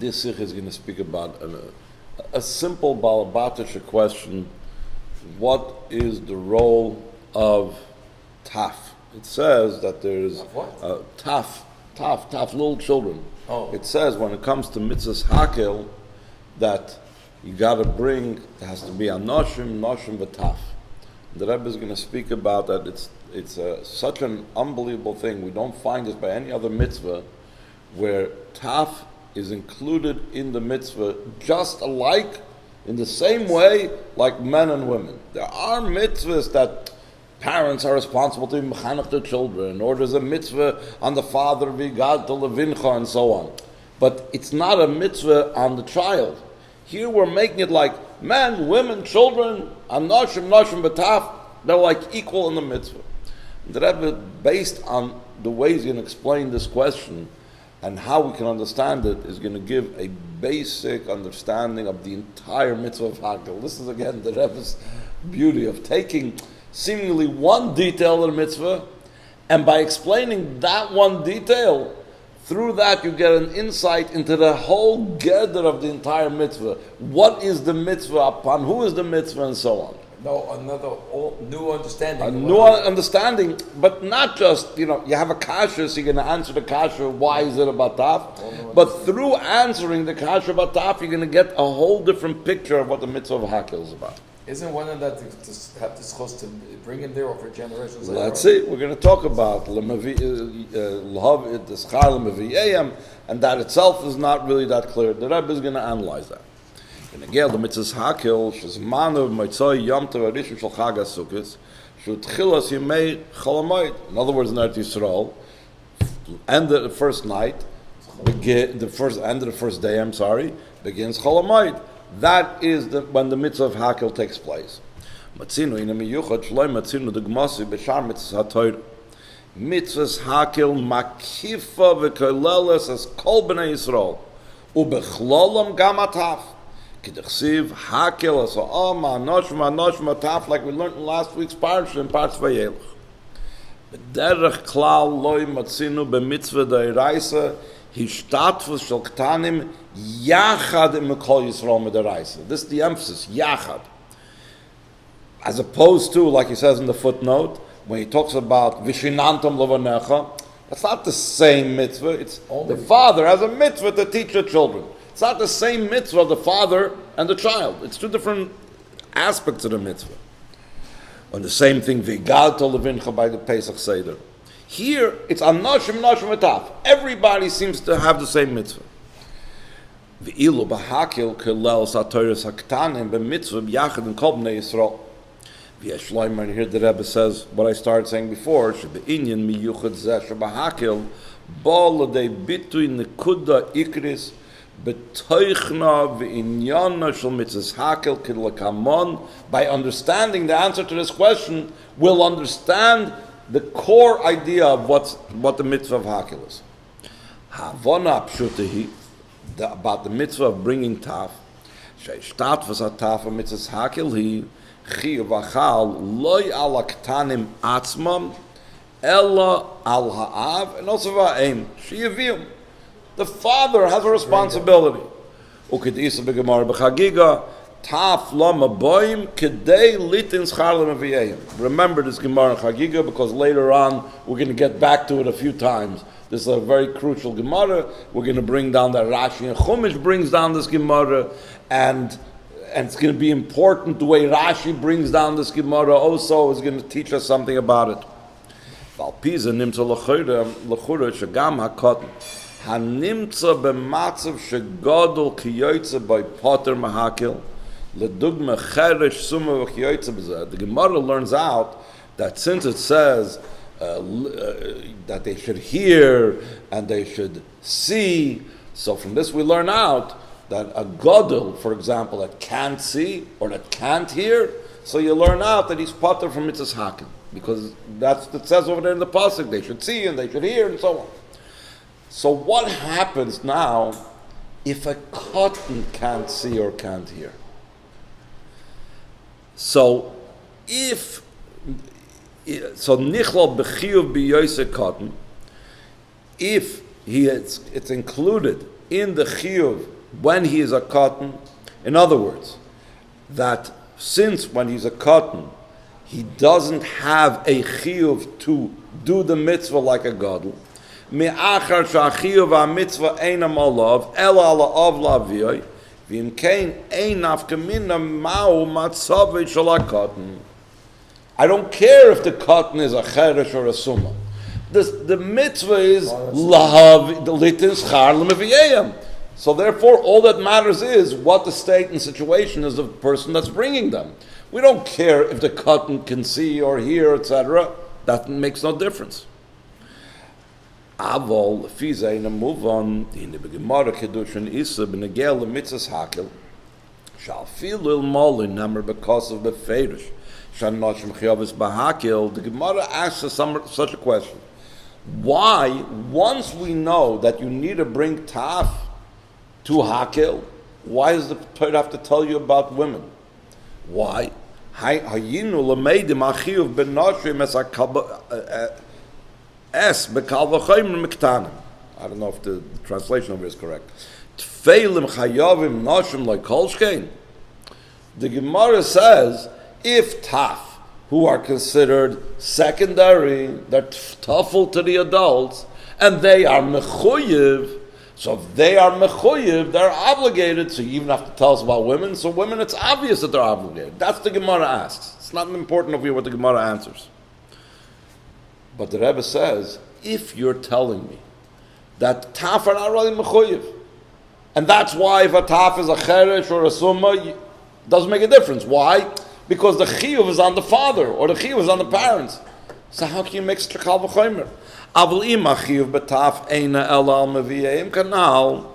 This sikh is going to speak about a simple balabatish question. What is the role of taf? It says that there's taf, little children. Oh. It says when it comes to mitzvahs Hakhel that you got to bring, it has to be a noshim v'taf. The Rebbe is going to speak about that. It's such an unbelievable thing. We don't find this by any other mitzvah where taf is included in the mitzvah just alike, in the same way like men and women. There are mitzvahs that parents are responsible to mechanech their children, or there's a mitzvah on the father, v'gad to levincha, and so on. But it's not a mitzvah on the child. Here we're making it like men, women, children, anoshim, b'taf, they're like equal in the mitzvah. The Rebbe, based on the way he's going to explain this question and how we can understand it, is going to give a basic understanding of the entire mitzvah of Hakhel. This is again the Rebbe's beauty of taking seemingly one detail of the mitzvah, and by explaining that one detail, through that you get an insight into the whole gather of the entire mitzvah. What is the mitzvah, upon who is the mitzvah, and so on. No, another new understanding. A new understanding, but not just, you have a kasha, so you're going to answer the kasha, why is it about taf? But through answering the kasha about taf, you're going to get a whole different picture of what the mitzvah of Hakhel is about. Isn't one of that to have this supposed to bring him there over generations later? Let's see. We're going to talk about and that itself is not really that clear. The Rebbe is going to analyze that. And again, the mitzvahs Hakhel, shezmanav motzai yom tov harishon shel Chag HaSukkos, shu tchilas yemei Chol HaMoed. In other words, in Eretz Yisrael, end of the first night, end of the first day, begins Chol HaMoed. That is when the mitzvah of Hakhel takes place. Matzinu in a miyuchad shloi matzinu degmasi b'shar mitzvahs haTorah. Mitzvahs Hakhel makifa v'koleles as kol b'nei Yisrael ubechlolam gam ataf. K'dechsiv Hakhel as ma'anosh mataf, like we learned in last week's parsha in Parsh Vayelech. B'derech klal loy matzinu b'mitzvah d'oraisa hishtatfus shel ktanim yachad im kol Yisrael mid'oraisa. This is the emphasis, yachad. As opposed to, like he says in the footnote, when he talks about vishinantam levanecha, that's not the same mitzvah. It's the father has a mitzvah to teach the children. It's not the same mitzvah of the father and the child. It's two different aspects of the mitzvah. And the same thing, v'gad to levincha by the Pesach Seder. Here, it's anoshim ataf. Everybody seems to have the same mitzvah. V'ilu b'Hakhel kelel satoris haktanim b'mitzvah b'yachad and kol b'nei Yisrael. V'yeshloimer, and here the Rebbe says what I started saying before, shebe'inyan miyuchad zeh she'b'Hakhel bo l'dei bitui nekuda ikris b'toichna v'inyana shel mitzvahs Hakhel k'lekamon. By understanding the answer to this question, we'll understand the core idea of what the mitzvah of Hakhel is. Havona pshutahi, about the mitzvah of bringing taf. Sheishtatvus hataf of mitzvahs Hakhel hi chiyuv achal loy al aktanim atzmam ella al ha'av and also va'em sheyavium. The father has a responsibility. Ukidisa b'gemara b'chagiga taf lama boim kedei litin schar lemaviyehim. Remember this Gemara in Chagiga because later on we're going to get back to it a few times. This is a very crucial Gemara. We're going to bring down that Rashi and Chumash brings down this Gemara, and it's going to be important the way Rashi brings down this Gemara also is going to teach us something about it. Valpiza nimtza l'chura shagam hakotten hanimtza b'matzav shegadol kiyoytza by Potter Mahakhel ledugma cheresh suma v'kiyoytza b'zeh. The Gemara learns out that since it says that they should hear and they should see, so from this we learn out that a gadol, for example, that can't see or that can't hear, so you learn out that he's potter from mitzvahs Hakhel, because that's what it says over there in the pasuk. They should see and they should hear and so on. So what happens now if a cotton can't see or can't hear? So nichlal b'chiyuv b'yoseh cotton, if it's included in the chiyuv when he is a cotton. In other words, that since when he's a cotton, he doesn't have a chiyuv to do the mitzvah like a gadol. Me'achar sha'chiyuv ha'mitzvah einam alav, ela ala'av la'aviyai, v'im kein ein nafkamina ma'u matzavei shel ha'katan. I don't care if the cotton is a cheresh or a summa. The mitzvah is lahav litin schar l'meviyayim. So therefore, all that matters is what the state and situation is of the person that's bringing them. We don't care if the cotton can see or hear, etc. That makes no difference. Avol fize in a move on in the Gemara kedushin isa b'negel mitzvahs hakel shall feel lil molin number because of the feirush shanoshim chiyavis b'hakel. The Gemara asks us such a question: why, once we know that you need to bring taf to hakel, why does the Torah have to tell you about women? Why? I don't know if the translation over is correct. The Gemara says, if taf, who are considered secondary, they're tafel to the adults, and they are mechuyev, so if they are mechuyev, they're obligated. So you even have to tell us about women. So women, it's obvious that they're obligated. That's the Gemara asks. It's not important over here what the Gemara answers. But the Rebbe says, if you're telling me that taf are not really mechuyev, and that's why if a taf is a cheresh or a summa, it doesn't make a difference. Why? Because the chiyuv is on the father or the chiyuv is on the parents. So how can you make such a kal v'chomer? Aval ima chiyuv betaf eina ela al meviyim kanal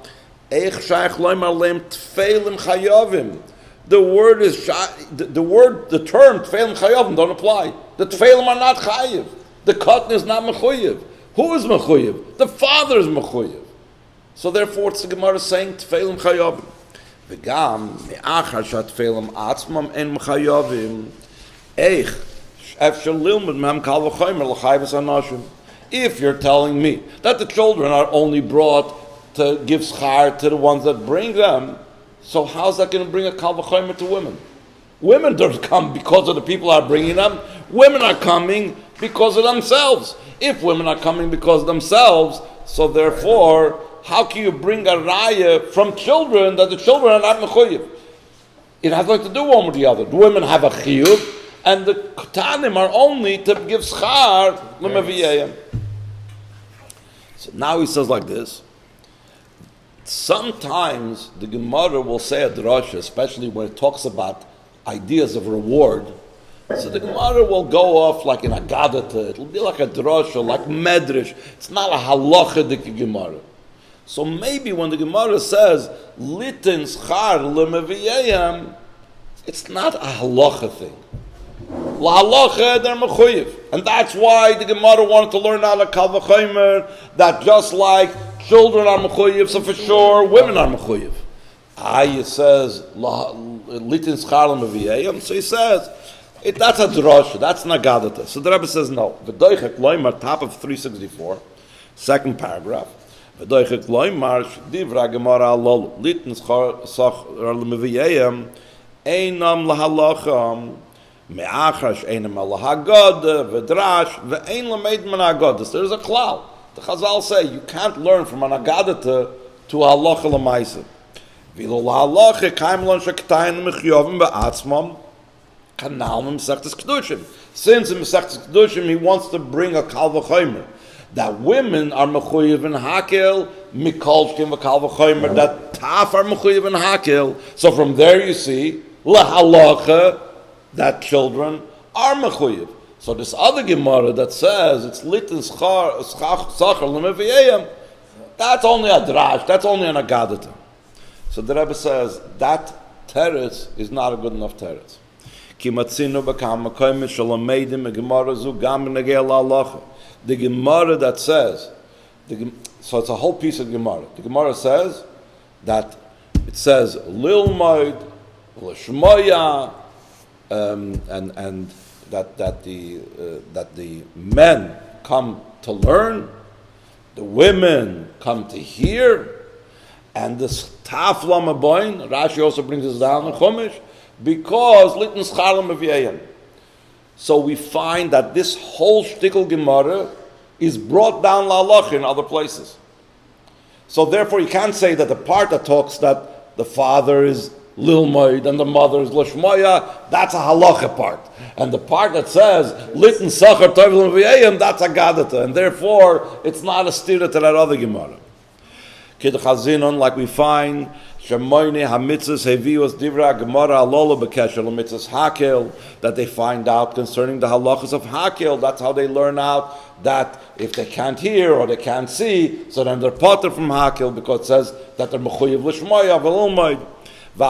eich shaykh loymar leim tfeilim chayavim. The word is the term tfeilim chayavim don't apply. The tfeilim are not chayiv. The cotton is not mechuyev. Who is mechuyev? The father is mechuyev. So therefore, it's the Gemara saying tfeilim chayavim. V'gam me'achar shatfeilim atzmam en mechayavim eich efshel lilmud mem kal v'chomer l'chayvus anashim. If you're telling me that the children are only brought to give schar to the ones that bring them, so how's that going to bring a kal v'chomer to women? Women don't come because of the people who are bringing them. Women are coming because of themselves. If women are coming because of themselves, so therefore, how can you bring a raya from children that the children are not mechuyev? It has nothing to do one with the other. The women have a chiyuv, and the katanim are only to give schar l'meviyayim. So now he says like this. Sometimes the Gemara will say a drasha, especially when it talks about ideas of reward. So the Gemara will go off like an agadata. It'll be like a drasha, like medrash. It's not a halachidik Gemara. So maybe when the Gemara says litin schar l'meviyayim, it's not a halacha thing. La halacha they're mechuyev, and that's why the Gemara wanted to learn out of kal v'chomer that just like children are mechuyev, so for sure women are mechuyev. It says litin schar l'meviyayim, so he says that's a drasha, that's nagadata. So the Rebbe says no. V'doichek loymar, top of 364, second paragraph. V'doichek loymar divra Gemara alol litin schar l'meviyayim einam lahalacha. Me'achash einam alahagad v'drash ve'ein lameid man agadas. There's a klal. The Chazal say you can't learn from an agadata to halacha l'maisa. V'lo lahalacha kaim lon shektayin mechyovim be'atzmam kanal m'sechtes kedushim. Since in m'sechtes kedushim he wants to bring a kal v'chomer that women are mechuyev in hakel mikolshkim v'kal v'chomer that taf are mechuyev in hakel. So from there you see lahalacha that children are mechuyev. So this other Gemara that says it's litin schar l'meviyayim, that's only a drash, that's only an agadata. So the Rebbe says that teretz is not a good enough teretz. Ki matzinu b'kam makoyim shalamedim Gemara zu gam b'negei la'alacha. The Gemara that says, so it's a whole piece of Gemara. The Gemara says that it says lilmoid l'shmoya. And that the men come to learn, the women come to hear, And this taf lama boin, Rashi also brings this down in Chumash, because litn schar l'maviyayim. So we find that this whole shtickle Gemara is brought down la'alach in other places. So therefore you can't say that the part that talks that the father is Lilmoid and the mother is Lishmoya, that's a halacha part. And the part that says Litn Sachar Tovil V'yayim, that's a Gadata. And therefore it's not a stira to that other Gemara. Kid Chazinon, like we find Shemoyne Hamitzvahs Hevios Divra Gemara Alola B'Kesher L'Mitzvahs Hakhel, that they find out concerning the halachas of Hakhel. That's how they learn out that if they can't hear or they can't see, so then they're potter from Hakhel, because it says that they're Mechuyev Lishmoya V'Lilmoid. The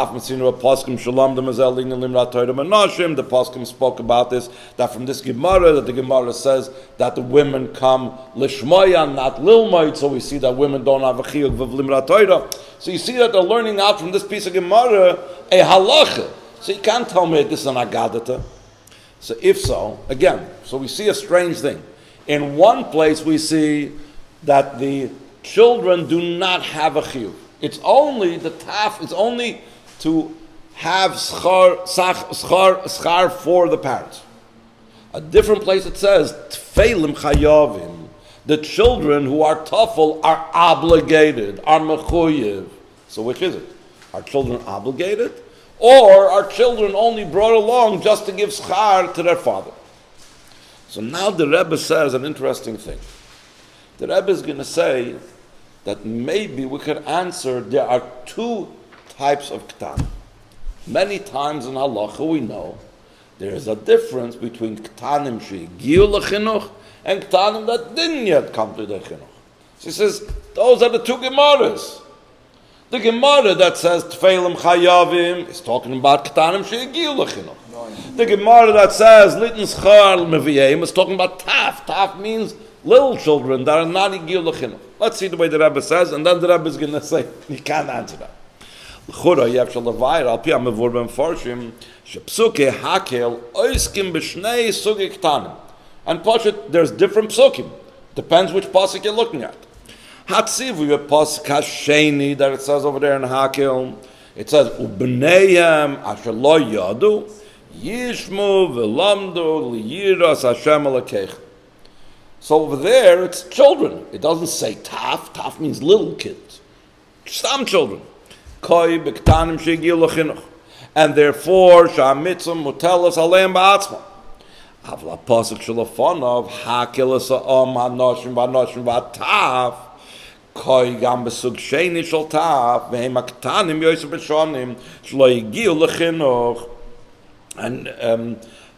Poskim spoke about this, that from this Gemara, that the Gemara says that the women come lishmoya, not lilmoid, so we see that women don't have a chiyuv of limrat Torah. So you see that they're learning out from this piece of Gemara a halacha. So you can't tell me this is an agadata. So if so, again, so we see a strange thing. In one place we see that the children do not have a chiyuv. It's only the taf, it's only to have schar for the parents. A different place it says, Tfeilim chayavim. The children who are tafel are obligated, are mechuyev. So which is it? Are children obligated? Or are children only brought along just to give schar to their father? So now the Rebbe says an interesting thing. The Rebbe is going to say that maybe we could answer there are two types of ktanim. Many times in halacha we know there is a difference between ktanim she'giu lechinuch and ktanim that didn't yet come to the chinuch. She says those are the two gemaras. The gemara that says tfeilim chayavim is talking about ktanim she'giu lechinuch. The gemara that says litn schar meviyim is talking about taf. Taf means little children that are not igiu lechinuch. Let's see the way the Rebbe says, and then the Rebbe is going to say you can't answer that. L'chura yevshel levayir al pi hamavur b'mfarshim shepsuke hakel oiskim b'shnei sugi ktanim. And Pashat, there's different psukim. Depends which pasuk you're looking at. Hatzivu a pasuk hasheni that it says over there in Hakhel. It says ubneihem asher lo yadu yishmu v'lamdu liyiras Hashem alakeich. So over there it's children. It doesn't say taf. Taf means little kids. Some children. Koi b'ktanim she'giu lechinuch. And therefore sha'mitzvah mutelas aleim ba'atzma. Avla pasuk shelafonov hakel esa'om ha'noshim v'anoshim v'ataf. Koi gam besug sheni shel taf v'hem ha'ktanim yosef b'shonim shlo yigiu lechinuch. And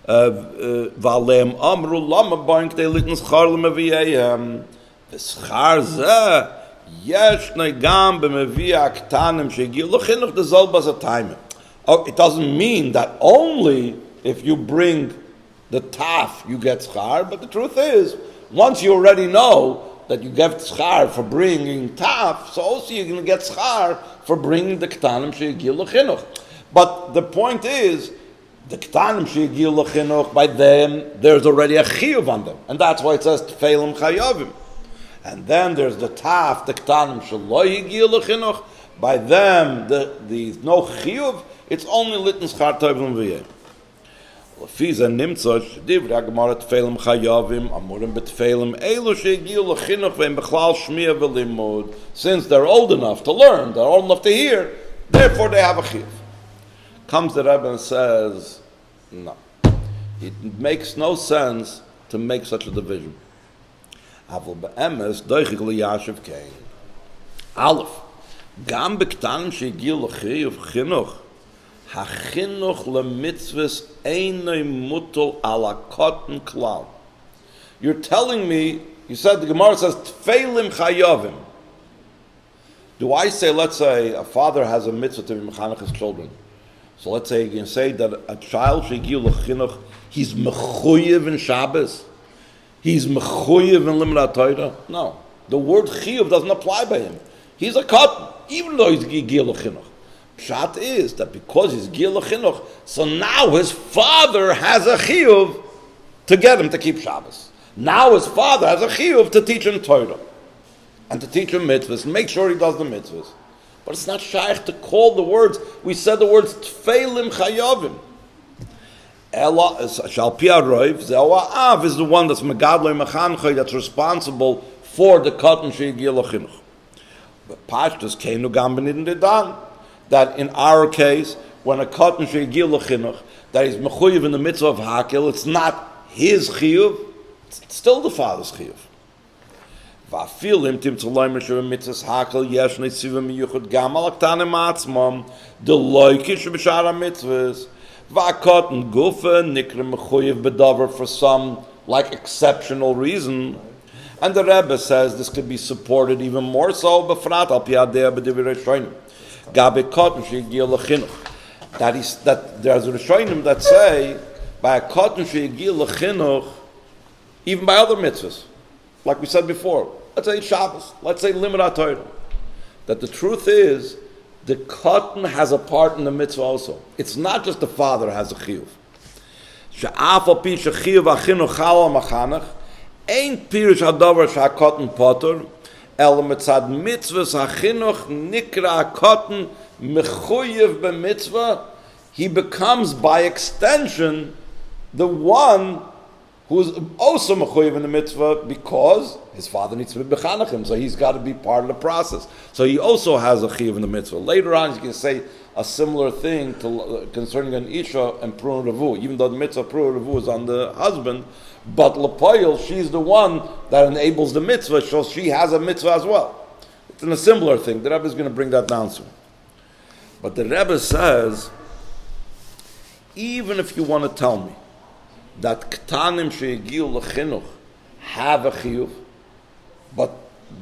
v'aleim amru lama boink de litn schar l'meviyayim. V'schar zeh yesh negam b'meviyah ktanim she'giu lechinuch d'zol b'zatayim. Oh, it doesn't mean that only if you bring the taf you get schar, but the truth is, once you already know that you get schar for bringing taf, so also you're going to get schar for bringing the ktanim she'giu lechinuch. But the point is, the ktanim she'giu lechinuch, by them, there's already a chiyuv on them. And that's why it says tfeilim chayavim. And then there's the taf, the ktanim shelo yigiu lechinuch. By them, the no chiyuv, it's only litn schar tovim v'yeh. Lefiza nimtza shedivrei ha'gemara tfeilim chayavim amurim betfeilim elu she'giu lechinuch ve'em bechlal shmiya v'limud. Since they're old enough to learn, they're old enough to hear, therefore they have a chiyuv. Comes the Rebbe and says, no, it makes no sense to make such a division. Aval be'emes doichig liyashiv kein. Aleph, gam bektanim she'giu lechiyuv chinuch, hachinuch lemitzvahs einoi mutal ala kotten klal. You're telling me, you said the Gemara says tfeilim chayavim. Do I say, let's say, a father has a mitzvah to be mechanech his children? So let's say you can say that a child she'giu lechinuch, he's mechuyev in Shabbos, he's mechuyev in limrat Torah. No, the word chiyuv doesn't apply by him. He's a cotton, even though he's giu lechinuch. Pshat is that because he's giu lechinuch, so now his father has a chiyuv to get him to keep Shabbos. Now his father has a chiyuv to teach him Torah and to teach him mitzvahs, and make sure he does the mitzvahs. But it's not shaykh to call the words. We said the words tfeilim chayavim. Ella Shalpi Aroiv, Zewa Av is the one that's Megadloi Mechanchoi, that's responsible for the cotton she'igil chinuch. But Pashtus Keinu Gambin Dedan, that in our case, when a cotton she'igil chinuch, that is mechuyev in the mitzvah of Hakhel, it's not his chiyuv, it's still the father's chiyuv. Va'afil imtim tzoloim reshuv mitzvahs Hakhel yesh netzivim miyuchot gamal aktanim atzmam the loikish b'shara mitzvahs. Va'kotten gufa nikra mechuyev bedavar for some like exceptional reason, and the Rebbe says this could be supported even more so. B'frat al piyadeh b'divrei Rishonim gabe kotten she'igil lechinuch. That there's a Rishonim that say by a kotten she'igil lechinuch, even by other mitzvahs, like we said before. Let's say Shabbos. Let's say Limud Torah. That the truth is, the cotton has a part in the mitzvah also. It's not just the father has a chiyuv. She'af al pi shechiyuv achinuch chal al machanach, ain't pirush hadavar she'hakotten potter, el mitzad mitzvahs achinuch nikra cotton mechuyev b'mitzvah. He becomes by extension the one who is also mechuyev in the mitzvah because his father needs to be bechanachim, so he's got to be part of the process. So he also has a chiyuv in the mitzvah. Later on, you can say a similar thing concerning an isha and prun revu, even though the mitzvah prun revu is on the husband, but lepoil, she's the one that enables the mitzvah, so she has a mitzvah as well. It's a similar thing. The Rebbe is going to bring that down soon. But the Rebbe says, even if you want to tell me that ktanim she'igil lechinuch have a chiyuv, but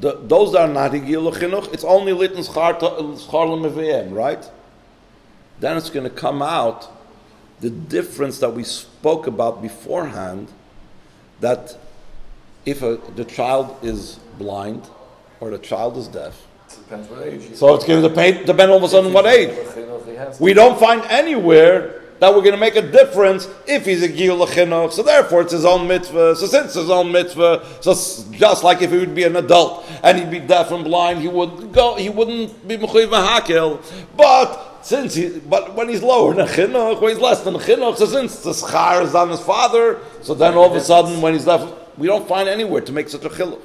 those that are not igil lechinuch, it's only litin schar lemeviem, right? Then it's going to come out the difference that we spoke about beforehand, that if the child is blind or the child is deaf, depends what age. So it's going to depend all of a sudden what age. We don't find anywhere that we're going to make a difference if he's a giyul lechinuch. So therefore it's his own mitzvah. So since his own mitzvah, so just like if he would be an adult and he'd be deaf and blind, he wouldn't be mechuyev Hakhel. But when he's lower than chinuch, when he's less than chinuch, so since the schar is on his father, so then all of a sudden when he's deaf, we don't find anywhere to make such a chiluk.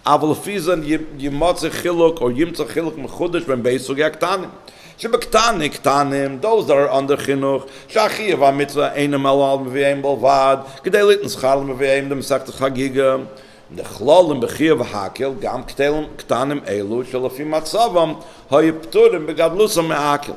Aval fizan yimotze chiluk or yimtze chiluk mechudesh ben beisug yaktanim. Shebektanim ktanim, those that are under chinuch, shachiyav hamitzvah einem al meveim bolvad, kedei litn schar meveim dem sagt chagiga, the chlolim bechiyav Hakhel gam ktanim elu shelafim matzavam hayipturim begadlusam me'akel.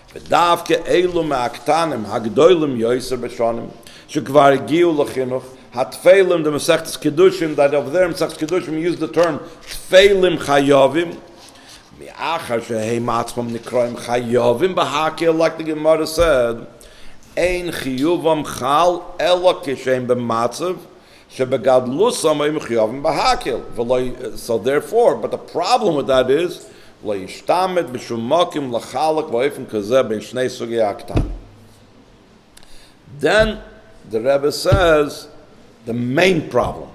V'davke elu me'aktanim hagdoilim yoyser b'shonim shekvar giu lechinuch hatfeilim the Masechtas Kedushim, that over there in Masechtas Kedushim use the term tfeilim chayavim. Mi'achar shehem atzmam nikroim chayavim b'Hakhel, like the Gemara said, ein chiyuvam chal ela kishem b'matzav shebegadlusam ein chiyavim b'Hakhel. So therefore, but the problem with that is lo yishtamet b'shum makim lachalak v'oifim kazeh ben shnei sugei aktan. Then the Rebbe says the main problem.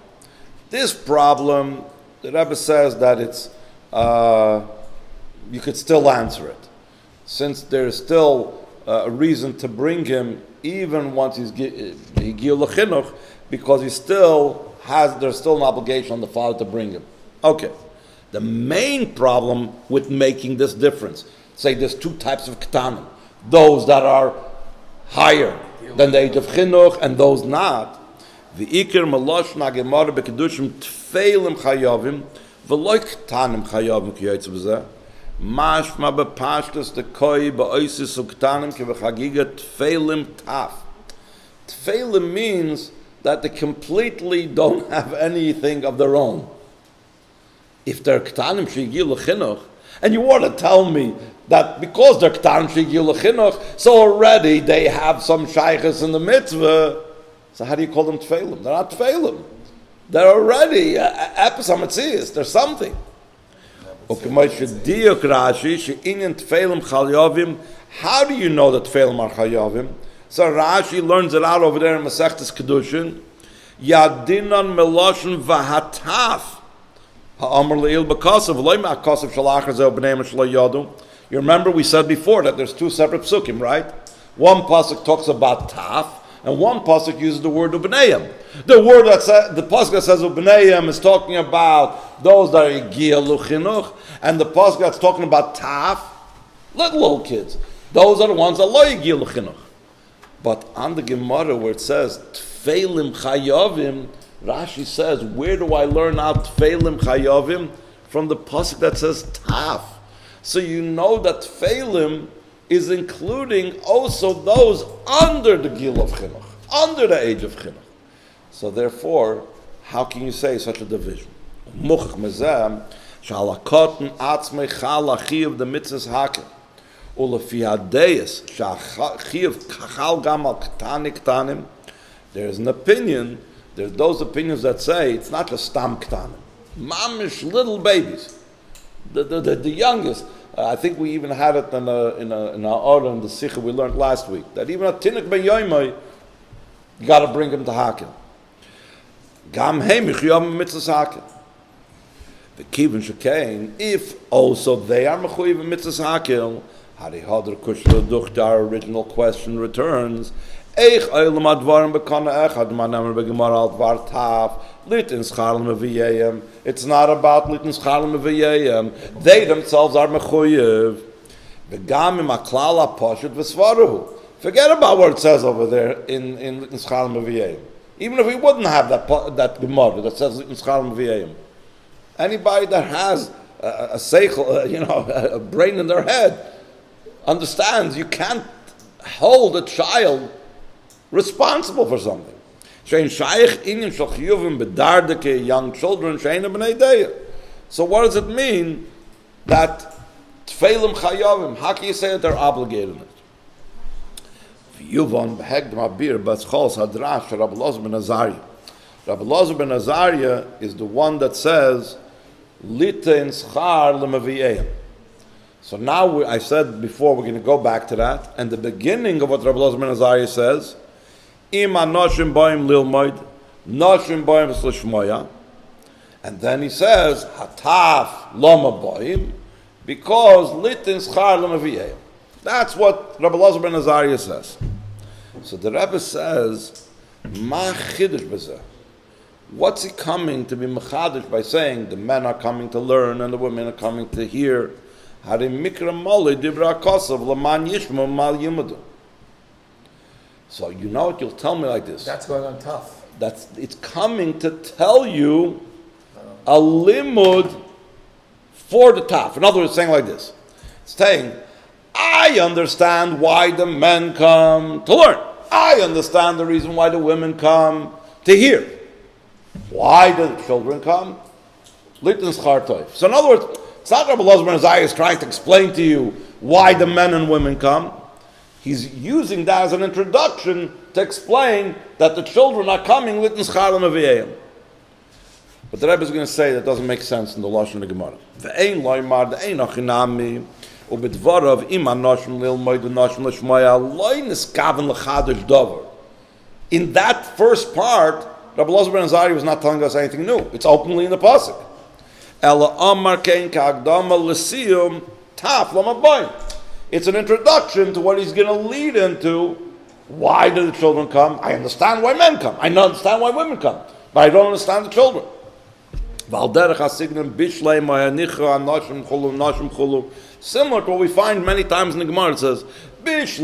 This problem, the Rebbe says that it's you could still answer it, since there is still a reason to bring him even once he's giyul lechinuch, because there's still an obligation on the father to bring him. Okay, the main problem with making this difference, say there's two types of ktanim, those that are higher than the age of chinuch and those not. The ikir malosh nagemar bekedushim tfeilim chayavim v'loy ktanim chayavim ki yotze b'zeh mashma bepashtus the koi ba'oisis uktanim ki v'chagiga tfeilim taf. Tfeilim means that they completely don't have anything of their own. If they're ktanim she'igil lechinuch, and you want to tell me that because they're ktanim she'igil lechinuch, so already they have some shaychus in the mitzvah. So how do you call them tfeilim? They're not tfeilim. They're already episamatzias. There's something. How do you know that tfeilim are chayavim? So Rashi learns it out over there in Masechtas Kedushin. Yadinan meloshin v'hataf ha'amar le'il b'kasav v'loy ma'akasav shalachar zeh b'nei shlo yadu. You remember we said before that there's two separate psukim, right? One pasuk talks about taf, and one pasuk uses the word ubneiim. The pasuk that says ubneiim is talking about those that are yigia luchinuch, and the pasuk that's talking about taf, little kids. Those are the ones that lo yigia luchinuch. But on the Gemara where it says tfeilim chayavim, Rashi says, where do I learn out tfeilim chayavim? From the pasuk that says taf. So you know that tfeilim is including also those under the gil of chinuch, under the age of chinuch. So therefore, how can you say such a division? Muchach mezem shalakoten atzmei chal achiv the mitzvahs hakel ulefi hadeyes shachiv chal gam al ktani ktanim. There's an opinion. There's those opinions that say it's not just stam ktanim, mamish little babies, the youngest. I think we even had it in our order in the Sikha we learned last week, that even a tinik ben yoimai, you got to bring him to Hakhel. Gam heimich yom mitzvahs Hakhel. The kivin shekain, if also they are mechuyev mitzvahs Hakhel, hari hadar kushla duch, our original question returns. Eich oilam advarim bekana echad manamer begemar al dvar taf litin scharlem v'yeyem. It's not about litin scharlem v'yeyem. They themselves are mechuyev. V'gam im aklal ha'poshet v'svaruhu. Forget about what it says over there in litin scharlem v'yeyem. Even if we wouldn't have that Gemara that says litin scharlem v'yeyem, anybody that has a seichel, a brain in their head, understands you can't hold a child responsible for something. Young children. So what does it mean that tfeilim chayavim? How can you say that they're obligated in it? Rabbi Elazar ben Azariah is the one that says litein schar lemaviyim. So now I said before we're going to go back to that, and the beginning of what Rabbi Elazar ben Azariah says, Im anoshim boim lilmoid, noshim boim slishmoya, and then he says hataf loma boim, because litin schar lemaviyim. That's what Rabbi Elazar ben Azariah says. So the Rebbe says, ma chidush b'zeh. What's he coming to be mechadish by saying the men are coming to learn and the women are coming to hear? Harim mikra moli dibra kosav laman yishmu mal yimadu. So you know what, you'll tell me like this. That's going on tough. It's coming to tell you a limud for the taf. In other words, it's saying like this. It's saying, I understand why the men come to learn. I understand the reason why the women come to hear. Why do the children come? Litin schar toif. So in other words, it's not Rabbi Elazar ben Azariah is trying to explain to you why the men and women come. He's using that as an introduction to explain that the children are coming litin schar lemaviyim. But the Rebbe is going to say that doesn't make sense in the Lashon of the Gemara. Ve'ein loymar de'ein achinami ubedvarav im anoshim lilmoid u'noshim l'shmoya loy niskaven l'chadash davar. In that first part, Rabbi Elazar ben Azariah was not telling us anything new. It's openly in the pasuk. Ela amar kein ka'agdama l'siyum taf lama boim. It's an introduction to what he's going to lead into. Why do the children come? I understand why men come. I understand why women come. But I don't understand the children. Similar to what we find many times in the Gemara. It says, this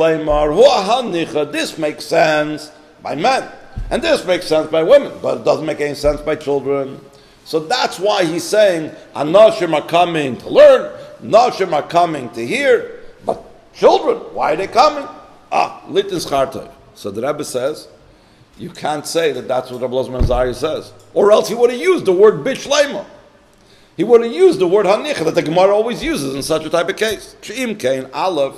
makes sense by men. And this makes sense by women. But it doesn't make any sense by children. So that's why he's saying, Anoshim are coming to learn. Anoshim are coming to hear. But children, why are they coming? Litin schar toif. So the Rebbe says, you can't say that that's what Rabbi Elazar ben Azariah says. Or else he would have used the word bishleima. He would have used the word hanicha that the Gemara always uses in such a type of case. She'im kain aleph,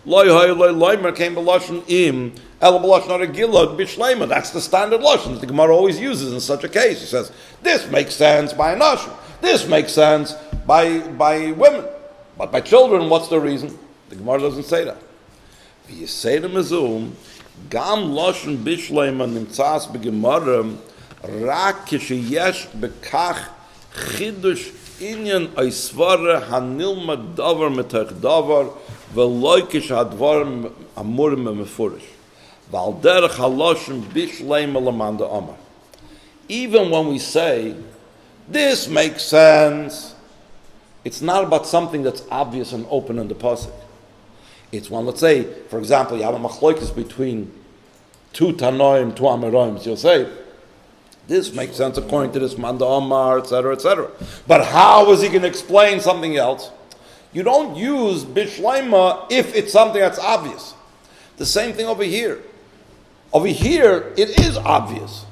loy hoy loy loymer came b'lashon im, el b'lashon aragilot bishleima. That's the standard lashon that the Gemara always uses in such a case. He says, this makes sense by a nashon. This makes sense by women. But by children, what's the reason? The Gemara doesn't say that. V'yisei mezum, gam lashon bishleima nimtzas b'Gemara rak kisheyesh bekach chidush inyan oisvara hanilma davar metach davar veloikish hadvar amurim mefurish. Val derech haloshim bishleim alamanda amar. Even when we say, this makes sense, it's not about something that's obvious and open in the pasuk. It's when, let's say, for example, you have a machlokes between two Tanoim, two Amoraim. You'll say, this makes sense according to this Manda Omar, etc., etc. But how is he going to explain something else? You don't use Bishleima if it's something that's obvious. The same thing over here. Over here, it is obvious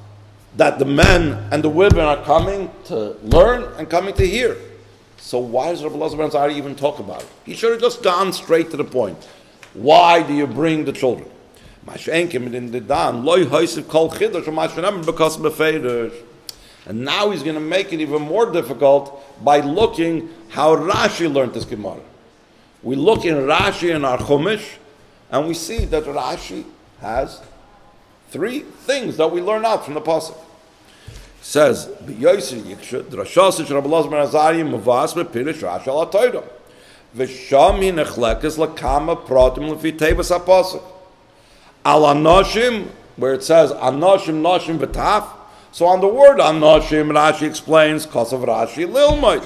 that the men and the women are coming to learn and coming to hear. So why does Rabbi Elazar ben Azariah even talk about it? He should have just gone straight to the point. Why do you bring the children? And now he's going to make it even more difficult by looking how Rashi learned this Gemara. We look in Rashi in our Chumash, and we see that Rashi has three things that we learn out from the pasuk. Says, "B'yoser yiksha drashasish Rabbi Elazar ben Azariah muvas b'pirish Rashi al HaTorah v'sham hi nechlekes lakama pratim lefi tevas hapasuk al anoshim," where it says anoshim noshim v'taf. So on the word anoshim, Rashi explains kasav Rashi lilmod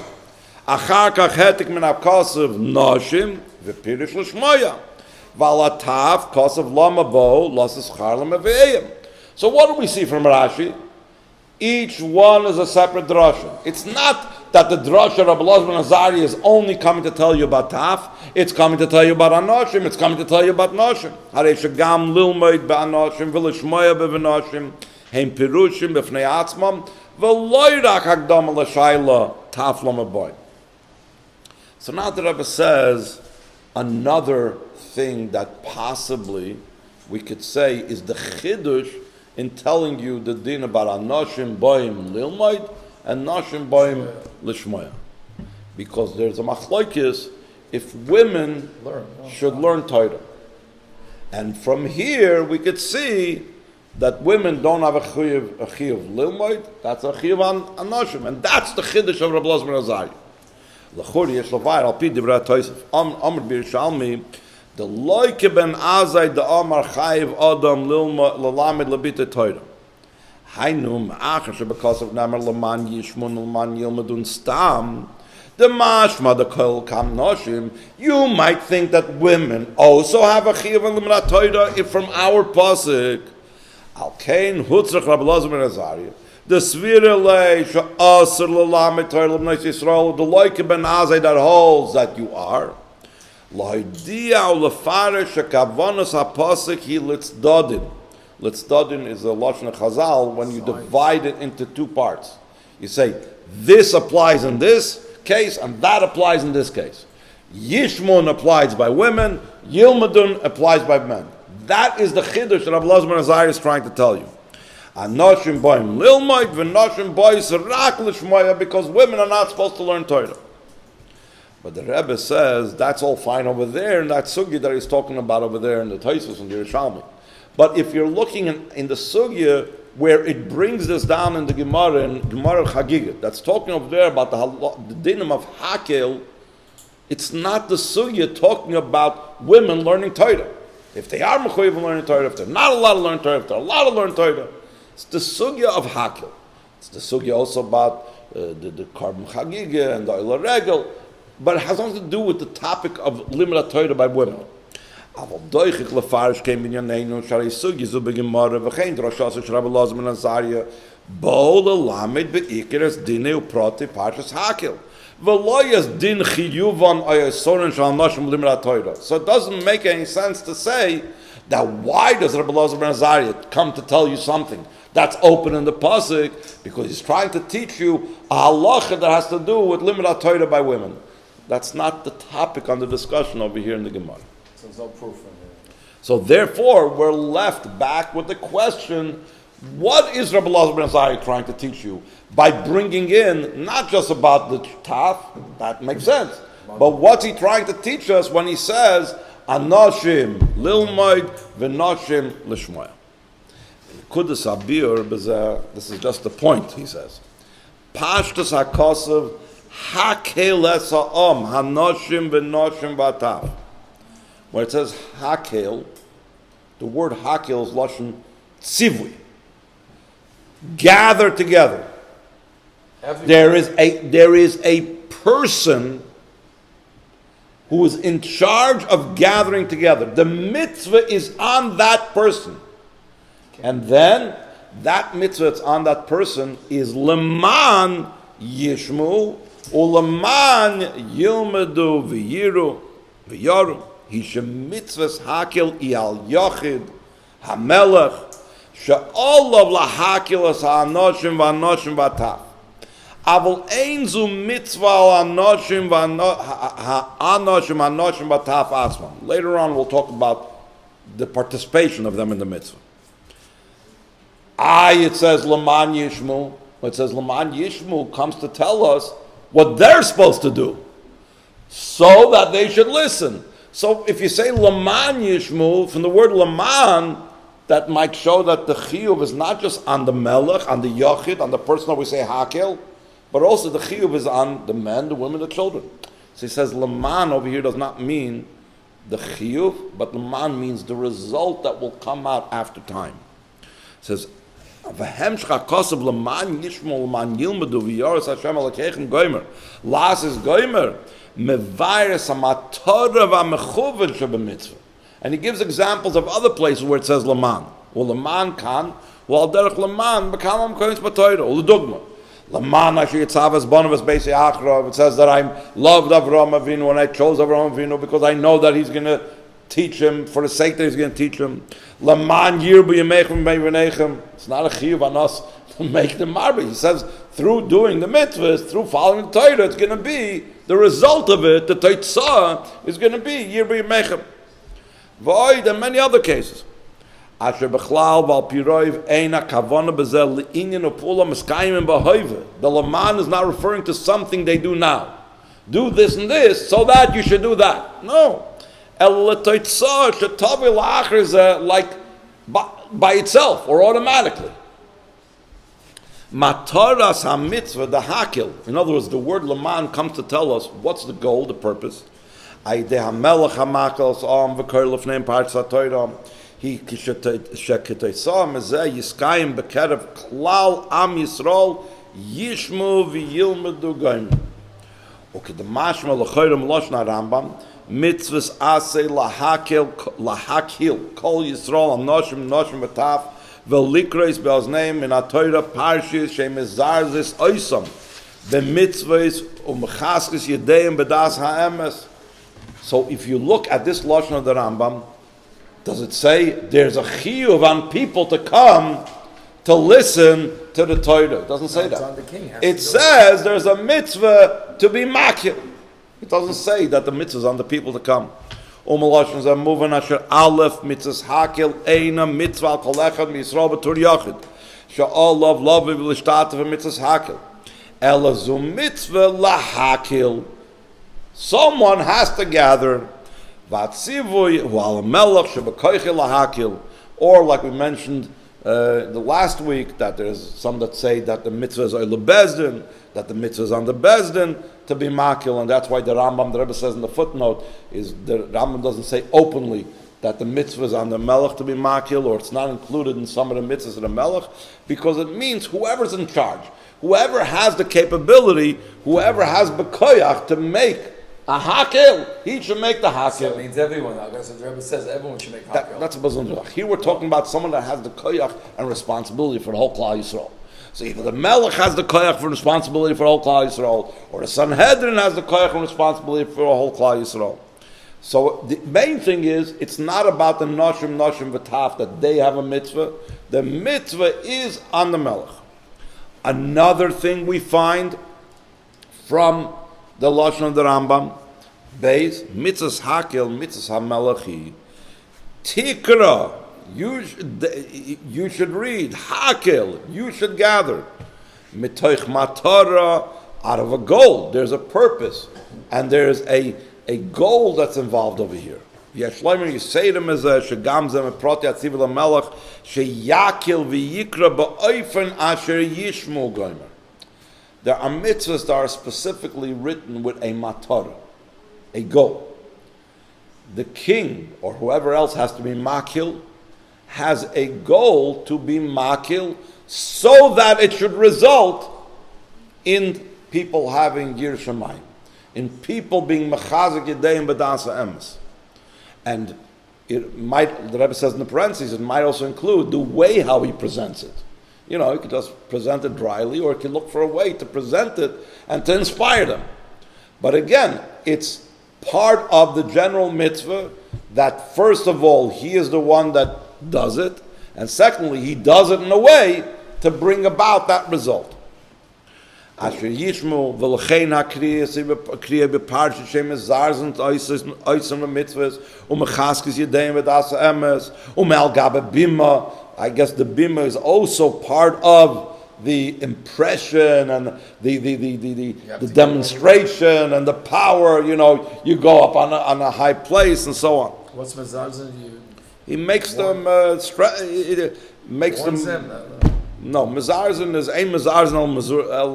achar kach hetik min hakasav noshim v'pirish l'shmoya v'al hataf kasav lama bo lasas char l'meveim. So what do we see from Rashi? Each one is a separate drasha. It's not that the drasha of Rabbi Elazar ben Azariah is only coming to tell you about Taf. It's coming to tell you about Anoshim. It's coming to tell you about Noshim. Harei shegam lilmoid be'anoshim v'lishmoya be'v'noshim heim pirushim b'fnei atzmam v'loy rak hagdama l'shayla Taf lamaboy. So now the Rebbe says another thing that possibly we could say is the chidush in telling you the din about Anoshim Boim Lilmoid and Noshim Boim Lishmoya. Because there's a machlokes if women should learn Torah. And from here we could see that women don't have a chiyuv Lilmoid, that's a chiyuv on Anoshim. And that's the chiddush of Rabbi Elazar ben Azariah. L'chori yesh l'vayir al pi divrei Tosef. Amr b'Yerushalmi, the loike ben azay the amar chayiv adam l'lamed l'bita Torah. Hainu ma'achar shebekos namar l'man yishmun l'man yilmadun stam. The mashma the kol kam noshim. You might think that women also have a chiyuv and l'mrat Torah from our pasuk. Al kein hutzrach Rabbi Elazar ben Azariah. The svira lei she'asr l'lamed Torah l'bnei Yisrael. The loike ben azay that holds that you are. L'hoidia u'lefarish ha'kavanos ha'pasuk hi litzdadin. Litzdadin is a lashon chazal when you divide it into two parts. You say, this applies in this case, and that applies in this case. Yishmun applies by women, Yilmadun applies by men. That is the chiddush that Rabbi Elazar ben Azariah is trying to tell you. Anoshim boim lilmoid, v'noshim bois rak l'shmoya, because women are not supposed to learn Torah. But the Rebbe says that's all fine over there in that sugya that he's talking about over there in the Tosfos and the Yerushalmi. But if you're looking in the sugya where it brings this down in the Gemara Chagiga, that's talking over there about the dinim of Hakhel, it's not the sugya talking about women learning Torah. If they are mechuyev learning Torah, if they're not allowed to learn Torah, if they're allowed to learn Torah, it's the sugya of Hakhel. It's the sugya also about the Karban Chagiga and the Oila Regel. But it has nothing to do with the topic of limud Torah by women. Aval doichik lefarish came in yaneinu sharei sugi zu begemara v'chein drashas of Rabbi Elazar ben Azariah bo lelamed beikeres dinei uprati parshas Hakhel v'loyas din chiyuvan ayasorin shal nashim limud Torah. So it doesn't make any sense to say that why does Rabbi Elazar ben Azariah come to tell you something that's open in the pasuk, because he's trying to teach you a halacha that has to do with limud Torah by women. That's not the topic on the discussion over here in the Gemara. So there's no proof in here. So therefore, we're left back with the question, what is Rabbi Elazar ben Azariah trying to teach you? By bringing in, not just about the Taf, that makes sense, but what's he trying to teach us when he says, Anoshim lilmoid v'noshim lishmoya? Kudas abir, this is just the point, he says. Pashtus hakosav Hakhel es ha'am, hanoshim v'noshim v'ataf. When it says Hakhel, the word Hakhel is lashon tzivui. Gather together. There is a person who is in charge of gathering together. The mitzvah is on that person. And then that mitzvah that's on that person is leman yishmu uleman yilmedu v'yiru v'yaru. Hisha mitzvahs hakel iyal yochid hamelech she'olav lahakil as ha'anoshim v'anoshim v'ataf. Aval ein zu mitzvah ha'anoshim ha'anoshim v'ataf asman. Later on we'll talk about the participation of them in the mitzvah. It says Laman Yishmu. It says Laman Yishmu comes to tell us what they're supposed to do, so that they should listen. So if you say Laman Yishmu, from the word Laman, that might show that the chiyuv is not just on the melech, on the yochid, on the person that we say Hakhel, but also the chiyuv is on the men, the women, the children. So he says Laman over here does not mean the chiyuv, but Laman means the result that will come out after time. It says, V'hemshcha kosav l'man yishmol l'man yilmedu v'yoros Hashem alakechem goymer. Las is goymer mevayres ha'matorah v'amechuven shebemitzvah. And he gives examples of other places where it says l'man. Well, l'man kan, well, derech l'man b'kalam koyens b'toyra. L'dugma. L'man asher yitzavas bonavas beisi achrav. It says that I'm loved Avraham Avinu when I chose Avraham Avinu because I know that he's going to teach him, for the sake that he's going to teach him. Laman yirbu yemechem b'yivnechem. It's not a chiyuv on us to make them marbe. He says through doing the mitzvahs, through following the Torah, it's going to be the result of it. The Teitzah is going to be yirbu yemechem. Void and many other cases. Asher b'chlal v'al piroiv eina kavana b'zel li'inyan upula miskayim b'hoive. The Laman is not referring to something they do now. Do this and this so that you should do that. No. Like by itself or automatically. Mataras ha-mitzvah, the Hakhel. In other words, the word Laman comes to tell us what's the goal, the purpose. He sheketaysa mezeh yiskayim bekerev klal am Yisrael yishmu v'yilmedu goyim. Okay, the mashma l'choyrem loshna Rambam. Mitzvahs asay lahakil kol Yisrael anoshim v'taf v'likreis be'ozneim in HaTorah parshis she'mezarzis oisam v'mitzvahs u'mechaskes yedeim b'das ha'emes. So if you look at this lashon of the Rambam, does it say there's a chiyuv on people to come to listen to the Torah? It doesn't say that. It says there's a mitzvah to be makil. It doesn't say that the mitzvah is on the people to come. Umalashons are moving asher aleph mitzvahs hakel eina mitzvah al kol echad miYisrael b'tur yachid. She'al love v'lishtat of mitzvahs hakel. Ela zu mitzvah lahakel. Someone has to gather. V'atzivui hu'al melech she'b'koichel lahakel. Or like we mentioned the last week, that there's some that say that the mitzvah is oile bezdin, that the mitzvah is on the bezdin to be makil, and that's why the Rambam, the Rebbe says in the footnote, is the Rambam doesn't say openly that the mitzvah is on the melech to be makil, or it's not included in some of the mitzvahs of the melech, because it means whoever's in charge, whoever has the capability, whoever has bekoyach to make a hakel, he should make the hakel. So it means everyone. That's what the Rebbe says. Everyone should make hakel. That's a bazun. Here we're talking about someone that has the koyach and responsibility for the whole Klal Yisrael. So either the Melech has the koyach for responsibility for the whole Klal Yisrael, or the Sanhedrin has the koyach and responsibility for the whole Klal Yisrael. So the main thing is, it's not about the noshim v'taf that they have a mitzvah. The mitzvah is on the Melech. Another thing we find from the lashon of the Rambam, Beis mitzvahs hakel, mitzvahs hamelechi, tikra. You should read hakel. You should gather mitoich matara, out of a goal. There's a purpose, and there's a goal that's involved over here. Yeshleimer Yisayim ezeh shegam zeh meproti atziv lamelech sheyakel v'yikra ba'ofen asher yishmu goymer. There are mitzvahs that are specifically written with a matara, a goal. The king or whoever else has to be makil, has a goal to be makil so that it should result in people having yir shamayim, in people being mechazik yedayim b'dasa emes. And it might, the Rebbe says in the parentheses, it might also include the way how he presents it. You know, he could just present it dryly, or he could look for a way to present it and to inspire them. But again, it's part of the general mitzvah that first of all, he is the one that does it, and secondly, he does it in a way to bring about that result. Asher yishmu v'lechein hakriya b'parsha shem zarzent oisem mitzvahs u'mechaskes yedayim v'das emes u'mel gabe bima. I guess the bima is also part of the impression and the demonstration and the power. You know, you go up on a high place and so on. What's mezazin? He makes them makes them. No, mezarzin is a mezarzin el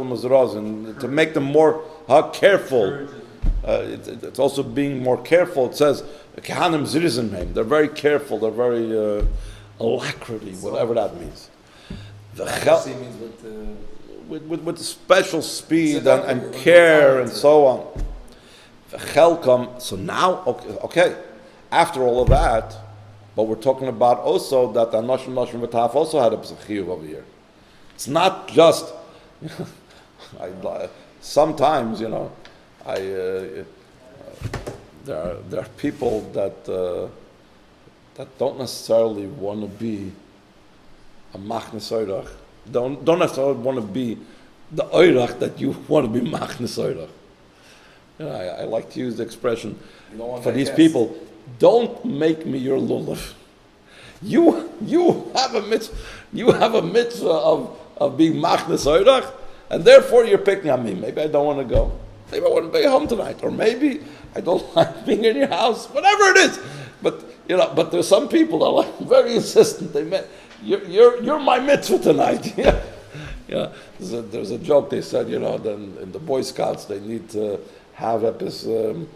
mezrazin to make them more careful. It's also being more careful. It says kehanim zirizim. They're very careful. They're very alacrity, whatever that means. The means with special speed and care and so on. The chelkam. So now, okay. After all of that, but we're talking about also that the Anoshim V'Taf also had a chiyuv over here. It's not just. Sometimes, you know, there are people that don't necessarily want to be a machnes oirach. Don't necessarily want to be the oirach that you want to be machnes oirach. You know, I like to use the expression for these people. Don't make me your lulav. You have a mitzvah. You have a mitzvah of being machnes oirach, and therefore you're picking on me. Maybe I don't want to go. Maybe I want to be home tonight, or maybe I don't like being in your house. Whatever it is, but you know. But there's some people that are like very insistent. You're my mitzvah tonight. Yeah. There's a joke they said. You know, then in the Boy Scouts they need to have to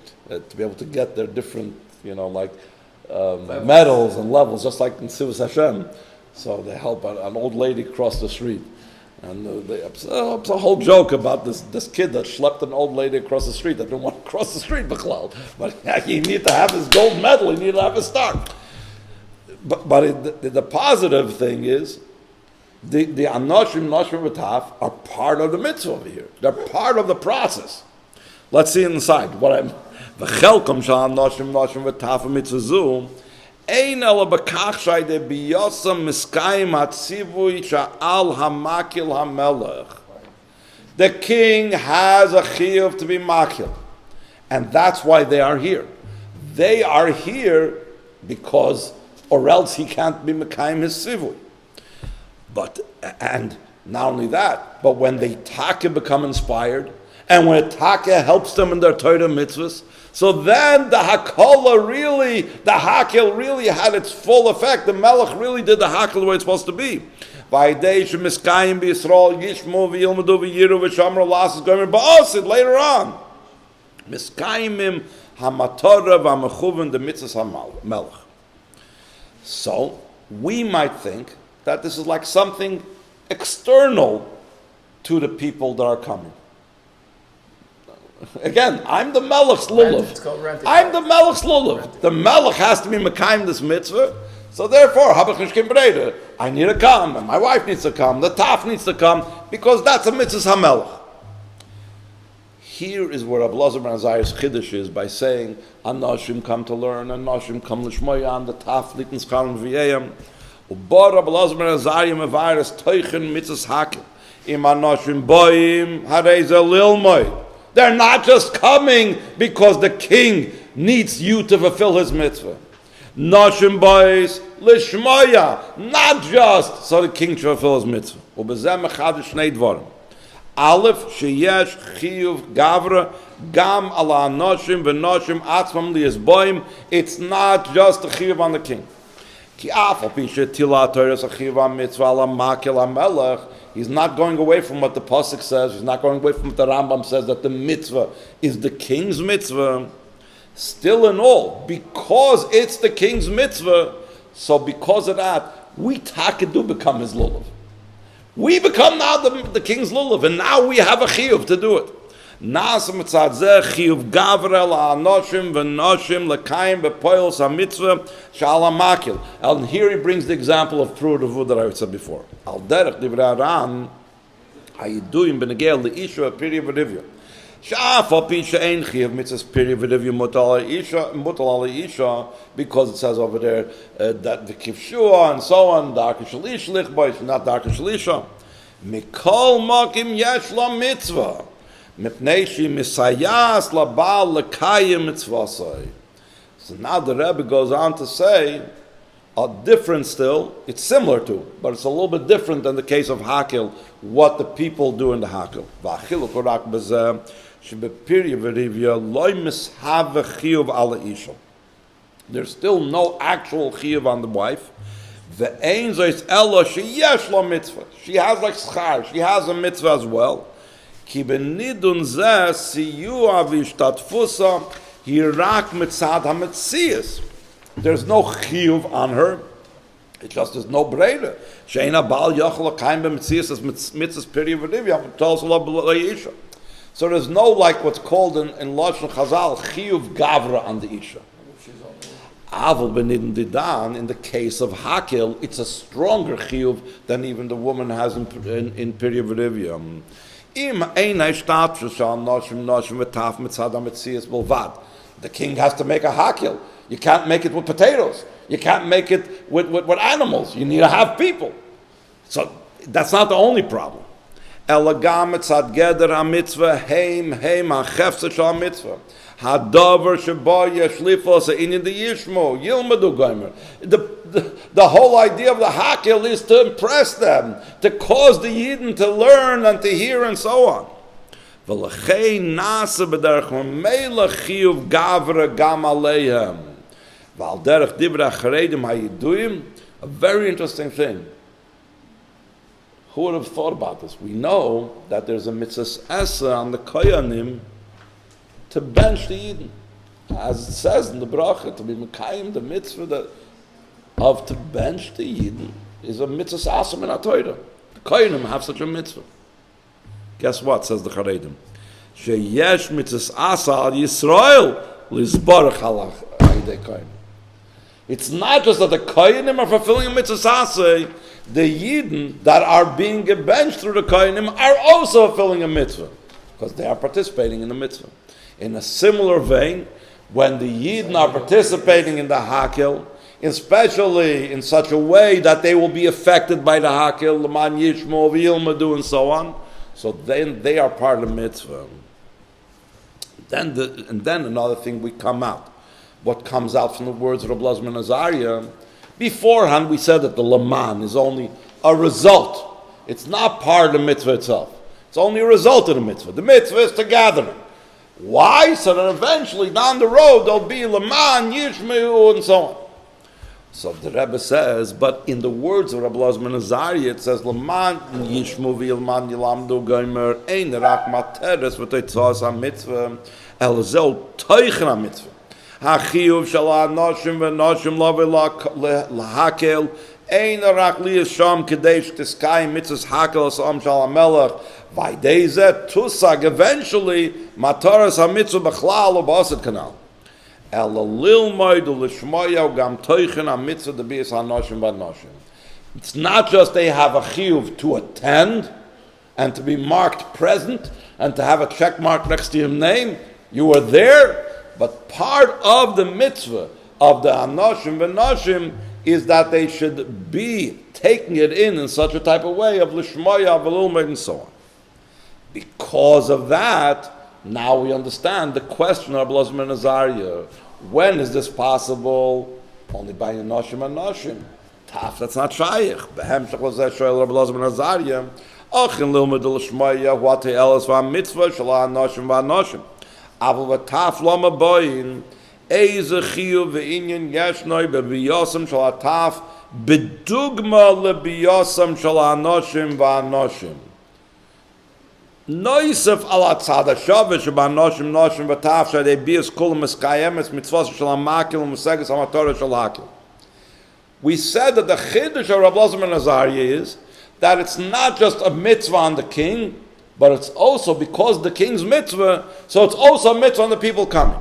be able to get their different. You know, like medals and levels, just like in Sivus Hashem. So they help an old lady cross the street. And it's a whole joke about this kid that schlepped an old lady across the street that didn't want to cross the street, B'chlal. But he needed to have his gold medal, he needed to have his star. But the positive thing is, the Anoshim V'Taf are part of the mitzvah over here. They're part of the process. Let's see inside what I'm... V'chelkom shal Anoshim V'Taf mitzvah zu ein ela b'kach shayde biyosam miskayim hatzivui sha'al hamakil hamelech. The king has a chiyuv to be makil, and that's why they are here. They are here because, or else he can't be mekayim his sivui. But and not only that, but when they taka become inspired, and when taka helps them in their Torah mitzvahs. So then the Hakhel really had its full effect. The Melech really did the Hakhel the way it's supposed to be. Later on. So we might think that this is like something external to the people that are coming. Again, I'm the Melech's lulav. I'm the Melech's lulav. The Melech has to be mekayim this mitzvah. So therefore, I need to come, and my wife needs to come, the Taf needs to come, because that's a mitzvah hamelech. Here is where Abelazar ben Azariah's chiddush is by saying, Anoshim come to learn, Anoshim come l'shmoya, and the Taf litn skalim v'yeyam. Ubar Abelazar ben Azariah mevaris teichen mitzvahs Hakhel. Im Anoshim boim harei ze lilmoy. They're not just coming because the king needs you to fulfill his mitzvah. Noshim boys lishmoya, not just so the king should fulfill his mitzvah. Ubezeh mechadish shnei dvarim. Aleph sheyesh chiyuv gavra gam ala noshim v'noshim atzmam liyizboim. It's not just a chiyuv on the king. Ki af al pi shetila Torah a chiyuv on mitzvah ala makil hamelech. He's not going away from what the Pasuk says. He's not going away from what the Rambam says, that the mitzvah is the king's mitzvah. Still in all, because it's the king's mitzvah, so because of that, we do become his lulav. We become now the king's lulav, and now we have a chiyuv to do it. Nas mitzad zeh chiyuv gavra la'anoshim v'noshim l'kayim b'poyos ha-mitzvah sh'ala makil. And here he brings the example of Prudavu that I said before. Al derech divrei Aran hayiduim b'negel le'isha piri v'rivya. Sha'af al pi she'ein chiyuv mitzvahs piri v'rivya mutal al-isha, because it says over there that the kivshua and so on, darka shalish lichboish, not darka shalisha. Mikol makim yesh la mitzvah. So now the Rebbe goes on to say a different still, it's similar to, but it's a little bit different than the case of Hakhel, what the people do in the Hakhel. There's still no actual chiyuv on the wife. She has like schar, she has a mitzvah as well. Ki benidun zeh siyua v'ishtatfusa hirak mitzad hametzias. There's no chiyuv on her. It just is no breda. Sheina bal yachol kaim b'metzias as mitzvahs piri v'rivya tells Allah b'leisha. So there's no like what's called in Lashon Chazal chiyuv gavra on the isha. Avol benidun didan, in the case of Hakhel, it's a stronger chiyuv than even the woman has in piri v'rivya. The king has to make a Hakhel. You can't make it with potatoes. You can't make it with animals. You need to have people. So that's not the only problem. The whole idea of the Hakhel is to impress them, to cause the Yidden to learn and to hear and so on. A very interesting thing. Who would have thought about this? We know that there's a mitzvah esa on the koyanim to bench the Yidden. As it says in the bracha, to be mekayim, the mitzvah of to bench the Yidden is a mitzvah asam in HaTorah. The koyanim have such a mitzvah. Guess what, says the Charedim? Sheyesh mitzvah asa al Yisrael lizbarach al ha'idei koyanim. It's not just that the koyanim are fulfilling a mitzvah asa, the Yidden that are being benched through the koyanim are also fulfilling a mitzvah, because they are participating in the mitzvah. In a similar vein, when the Yidden are participating in the Hakhel, especially in such a way that they will be affected by the Hakhel, L'man Yishmo, V'yilmadu, and so on, so then they are part of the mitzvah. And then another thing we come out. What comes out from the words of Rabbi Lozman Azariah, beforehand we said that the Laman is only a result. It's not part of the mitzvah itself. It's only a result of the mitzvah. The mitzvah is to gather. Why? So that eventually down the road there'll be Laman, Yishmeu, and so on. So the Rebbe says, but in the words of Rabbi Lozman Azariah, it says, Laman, Yishmeu, V'ilman, Yilamdu, Gomer, Ein Rak Materes, V'toitzos HaMitzvah, El Zeu Teichen HaMitzvah. HaChiyuv Shal HaNoshim V'Noshim Lo V'Hakhel, Ein Rak Liyas Sham Kadesh Tiskayim Mitzvahs Hakhel Asam Shal HaMelech, Vaydezet Tusag, eventually, Mataras HaMitzvah B'chlal or B'asad Kanal. El Lil Moidu L'Shmoya Gam Teichen HaMitzvah D'Bias HaNoshim V'Noshim. It's not just they have a chiyuv to attend and to be marked present and to have a check mark next to your name. You were there, but part of the mitzvah of the Anoshim V'Noshim is that they should be taking it in such a type of way of L'Shmoya V'Lilmod and so on. Because of that, now we understand the question of Rabbi Lozman Azariah. When is this possible? Only by Anoshim and Noshim. Taf, that's not shaykh. Behem shechlozeh shoel Rabbi Lozman Azariah. Achin lilmud l'shmoya huate elas v'amitzvah shala Anoshim v'Anoshim. Aval v'taf lama boyin Eize chiyuv ve'inyan yeshnoi bebiyosam shal ataf bedugma lebiyosam shal anoshim va'anoshim. Noisef ala tzad ha-shaveh sheba'anoshim noshim v'taf shadei biyas kulam eskayemes mitzvos shal hamakil u'museges hamatorah shal hakil. We said that the chiddush of Rav Elazar ben Azariah is that it's not just a mitzvah on the king, but it's also because the king's mitzvah, so it's also a mitzvah on the people coming.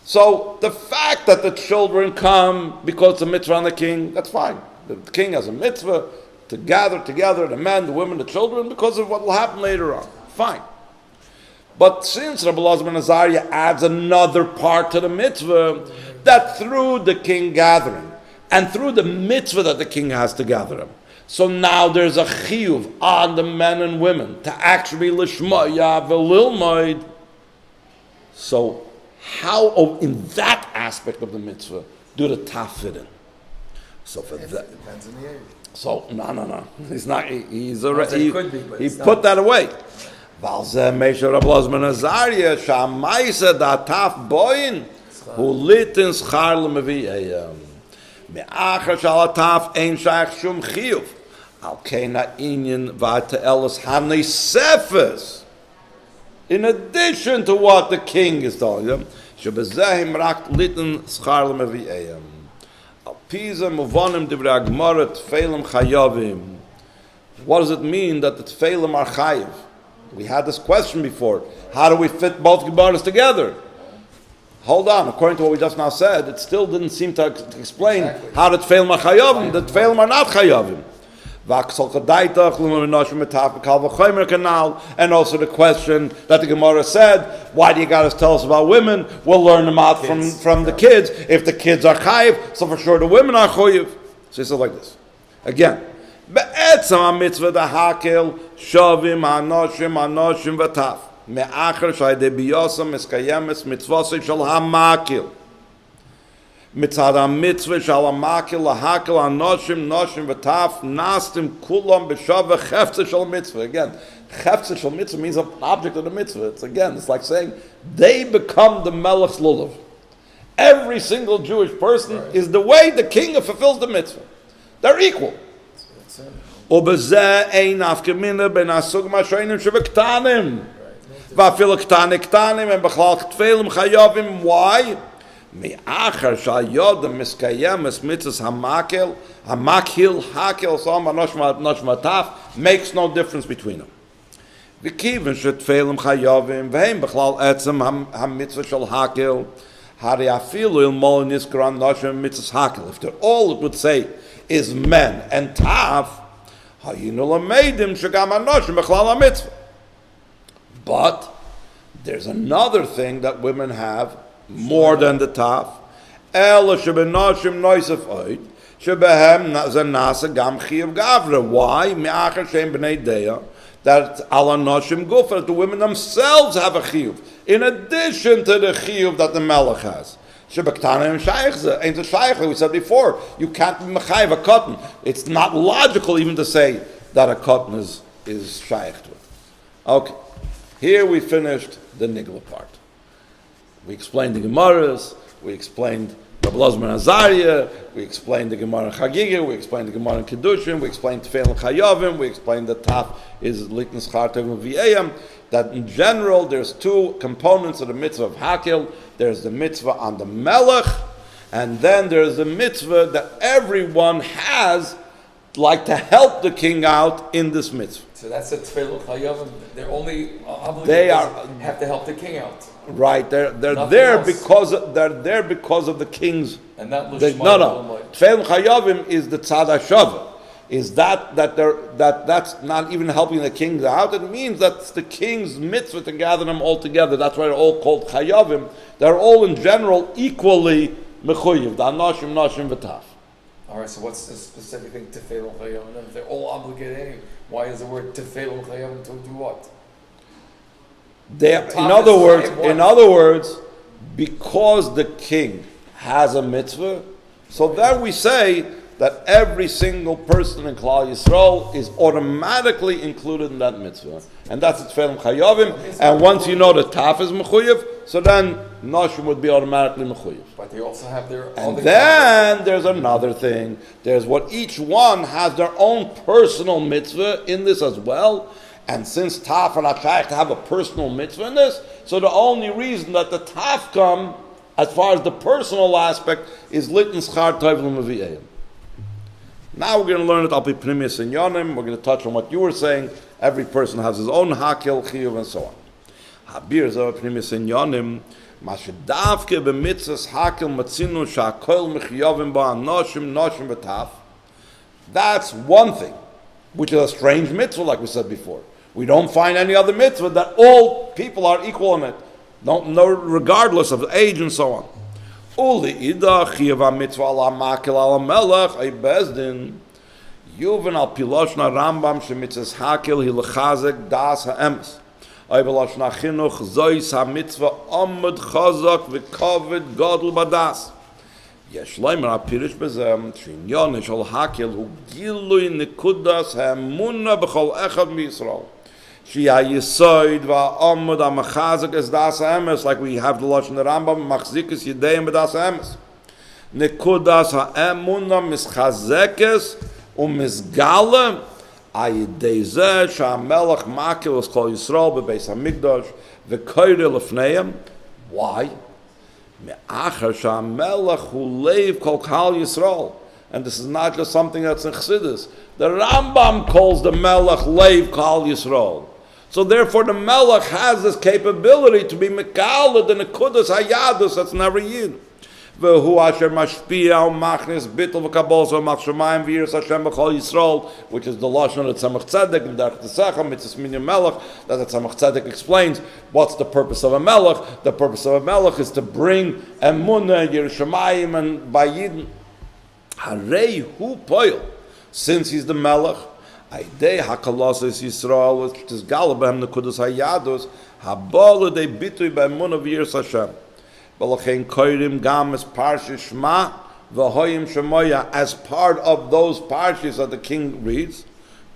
So the fact that the children come because it's a mitzvah on the king, that's fine. The king has a mitzvah to gather together the men, the women, the children, because of what will happen later on. Fine. But since Rabbi Elazar ben Azariah adds another part to the mitzvah, that through the king gathering, and through the mitzvah that the king has to gather them, so now there's a chiyuv on the men and women to actually lishmaya v'lilmoid. So how, in that aspect of the mitzvah, do the taf fit in? So for that, depends on the age. so no, he's not. He's already. He could be, but He it's put not. that away. Valze meisher Rabbi Elazar ben Azariah shamaisa da taf boyin hu litin schar lemevi'ayam me'achar shal ataf ein shaykh shum chiyuv al keina inyan v'ata elas hanisefes. In addition to what the king is telling them, shebezehim rak litin schar lemevi'ayam. Pisa muvanim divrei Gemara tefeilim chayavim. What does it mean that the tefeilim are chayiv? We had this question before. How do we fit both Gemaras together? Hold on. According to what we just now said, it still didn't seem to explain how the tefeilim are chayavim. The tefeilim are not chayavim. And also the question that the Gemara said, why do you got to tell us about women? We'll learn them out from the kids. If the kids are chayiv, so for sure the women are chayiv. So he said like this. Again, be'etzam mitzvah da Hakhel shavim anoshim v'taf me'achar shayde biyosam eskayemes mitzvosei shal hamakil. Mitzvah mitzvah shal hamakil lahakel anoshim noshim v'taf nastim kulam b'shavah cheftzah shal mitzvah. Again, cheftzah shal mitzvah means an object of the mitzvah. It's like saying they become the melech's lulav. Every single Jewish person is the way the king fulfills the mitzvah. They're equal. ובזה אין אף כמינה בין הסוג מהשיינים שבקטנים. ואפילו קטנים הם בכלל תפילם חייבים. Why? מאחר שהיודם מסקיימס מצווס המקהיל, הקהיל, סום, הנושם הטף, makes no difference between them. וכיוון שתפילם חייבים, והם בכלל עצם המצווה של הקהיל, הרי אפילו אלמול נזכר הנושם מצווס הקהיל. If all it would say is men and taf, but there's another thing that women have more than the taf. Why? That the women themselves have a chiyuv, in addition to the chiyuv that the melech has. We said before, you can't be mechayiv a cotton. It's not logical even to say that a cotton is shaykh to it. Okay, here we finished the nigla part. We explained the Gemaras, we explained Rabbi Elazar ben Azariah, we explained the Gemara in Chagiga, we explained the Gemara in Kedushin, we explained Tefeilim Chayavim, we explained that Taf is Likn Schar Tevim V'Eyam, that in general there's two components of the mitzvah of Hakhel. There's the mitzvah on the melech, and then there's the mitzvah that everyone has, like to help the king out in this mitzvah. So that's a tefillah chayavim. They're only obligated have to help the king out. Right, they're there because of the king's. And not No. Tefillah chayavim is the tzad hashava. Is that's not even helping the king out? It means that's the king's mitzvah to gather them all together. That's why they're all called chayavim. They're all in general equally mechuyev. The anoshim, noshim, v'taf. All right. So what's the specific thing tefillah chayavim? If they're all obligated anyway, why is the word tefillah chayavim to do what? In other words, because the king has a mitzvah, so then we say that every single person in Klal Yisrael is automatically included in that mitzvah. And that's its Tefillim Chayovim. And once you know the Taf is Mechuyev, so then Noshim would be automatically Mechuyev. But they also have their And then there's another thing. There's what each one has their own personal mitzvah in this as well. And since Taf are not shaykh to have a personal mitzvah in this, so the only reason that the Taf come, as far as the personal aspect, is Litin Schar Tov L'Maviyayim. Now we're going to learn it Al Pi Pnimius and Yonim. We're going to touch on what you were saying. Every person has his own Hakhel, Chiyuv, and so on. Habir Zav Pnimius and Yonim. Mashadavke b'mitzvahs Hakhel matzinu sha'kol mechiyovim ba'anoshim noshim b'taf. That's one thing, which is a strange mitzvah, like we said before. We don't find any other mitzvah that all people are equal in it, no regardless of age and so on. Uli ida chiyuv mitzvah ala makel ala melech ay bezdin yuven al piloshna Rambam shemitzvahs Hakhel hi lechazek das ha'emes. Ay beloshna chinuch zois ha-mitzvah amud chazak v'kovid gadol badas. יש לומר הפירוש בזה שעניין של הקהל הוא גילוי נקודת האמונה בכל אחד מישראל שהיא היסוד והעמוד המחזק את דאס האמס, like we have the Lashon Rambam מחזיקס ידיהם בדאס האמס. נקודת האמונה מתחזקת ומסגלה על ידי זה שהמלך מקל את כל ישראל בבית המקדש וקורא לפניהם. Why? Me'achar sha'melech hu leiv kol kal Yisrael. And this is not just something that's in Chassidus. The Rambam calls the melech leiv kal Yisrael. So therefore the melech has this capability to be mekal the nekudas hayadus that's never yid. Vehu asher mashpia umachnis bittul v'kabol so machshamayim v'yiras Hashem b'chol Yisrael, which is the lashon of Tzemach Tzedek in Derech T'Sechem, Mitzvah Minyan Melech, that the Tzemach Tzedek explains what's the purpose of a melech. The purpose of a melech is to bring emunah, Yerushalayim, and by Yidden. Harei hu poil, since he's the melech, aidei hakalos Yisrael, which is galabehem nekudas hayadus, habolu de bitui b'emunah v'yiras Hashem. As part of those parshas that the king reads.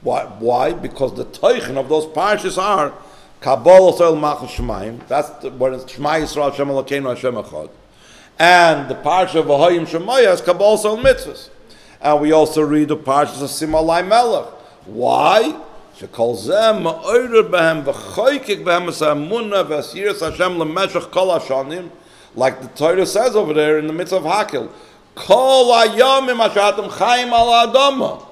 Why? Because the teichen of those parshas are Kabbalah Soil Machal Shemaim. That's what is Shema Yisrael Hashem Elokeinu Hashem Echad. And the parsha of V'hoyim Shemoya is Kabbalah Soil Mitzvahs. And we also read the parshas of Simalai Melech. Why? Shekol zeh ma'orer behem v'choykik behem es ha'emunah v'esiras Hashem l'meshach kol hashanim. Like the Torah says over there in the Mitzvah of Hakhel, Kol hayomim asher atem chayim al ha'adama.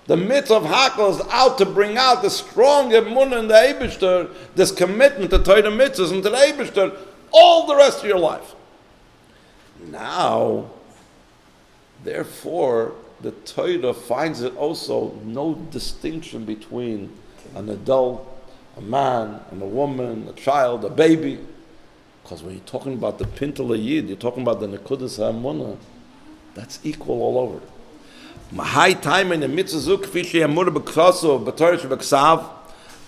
The Mitzvah of Hakhel is out to bring out the strong emunah in the Eibishter, this commitment to Torah mitzvahs and to the Eibishter all the rest of your life. Now, therefore, the Torah finds it also no distinction between an adult, a man, and a woman, a child, a baby. Because when you're talking about the Pintel Yid, you're talking about the Nekudas HaEmunah, that's equal all over. Mahai time in the Mitzvah Kfi she'emur b'ksasu b'torah sheb'ksav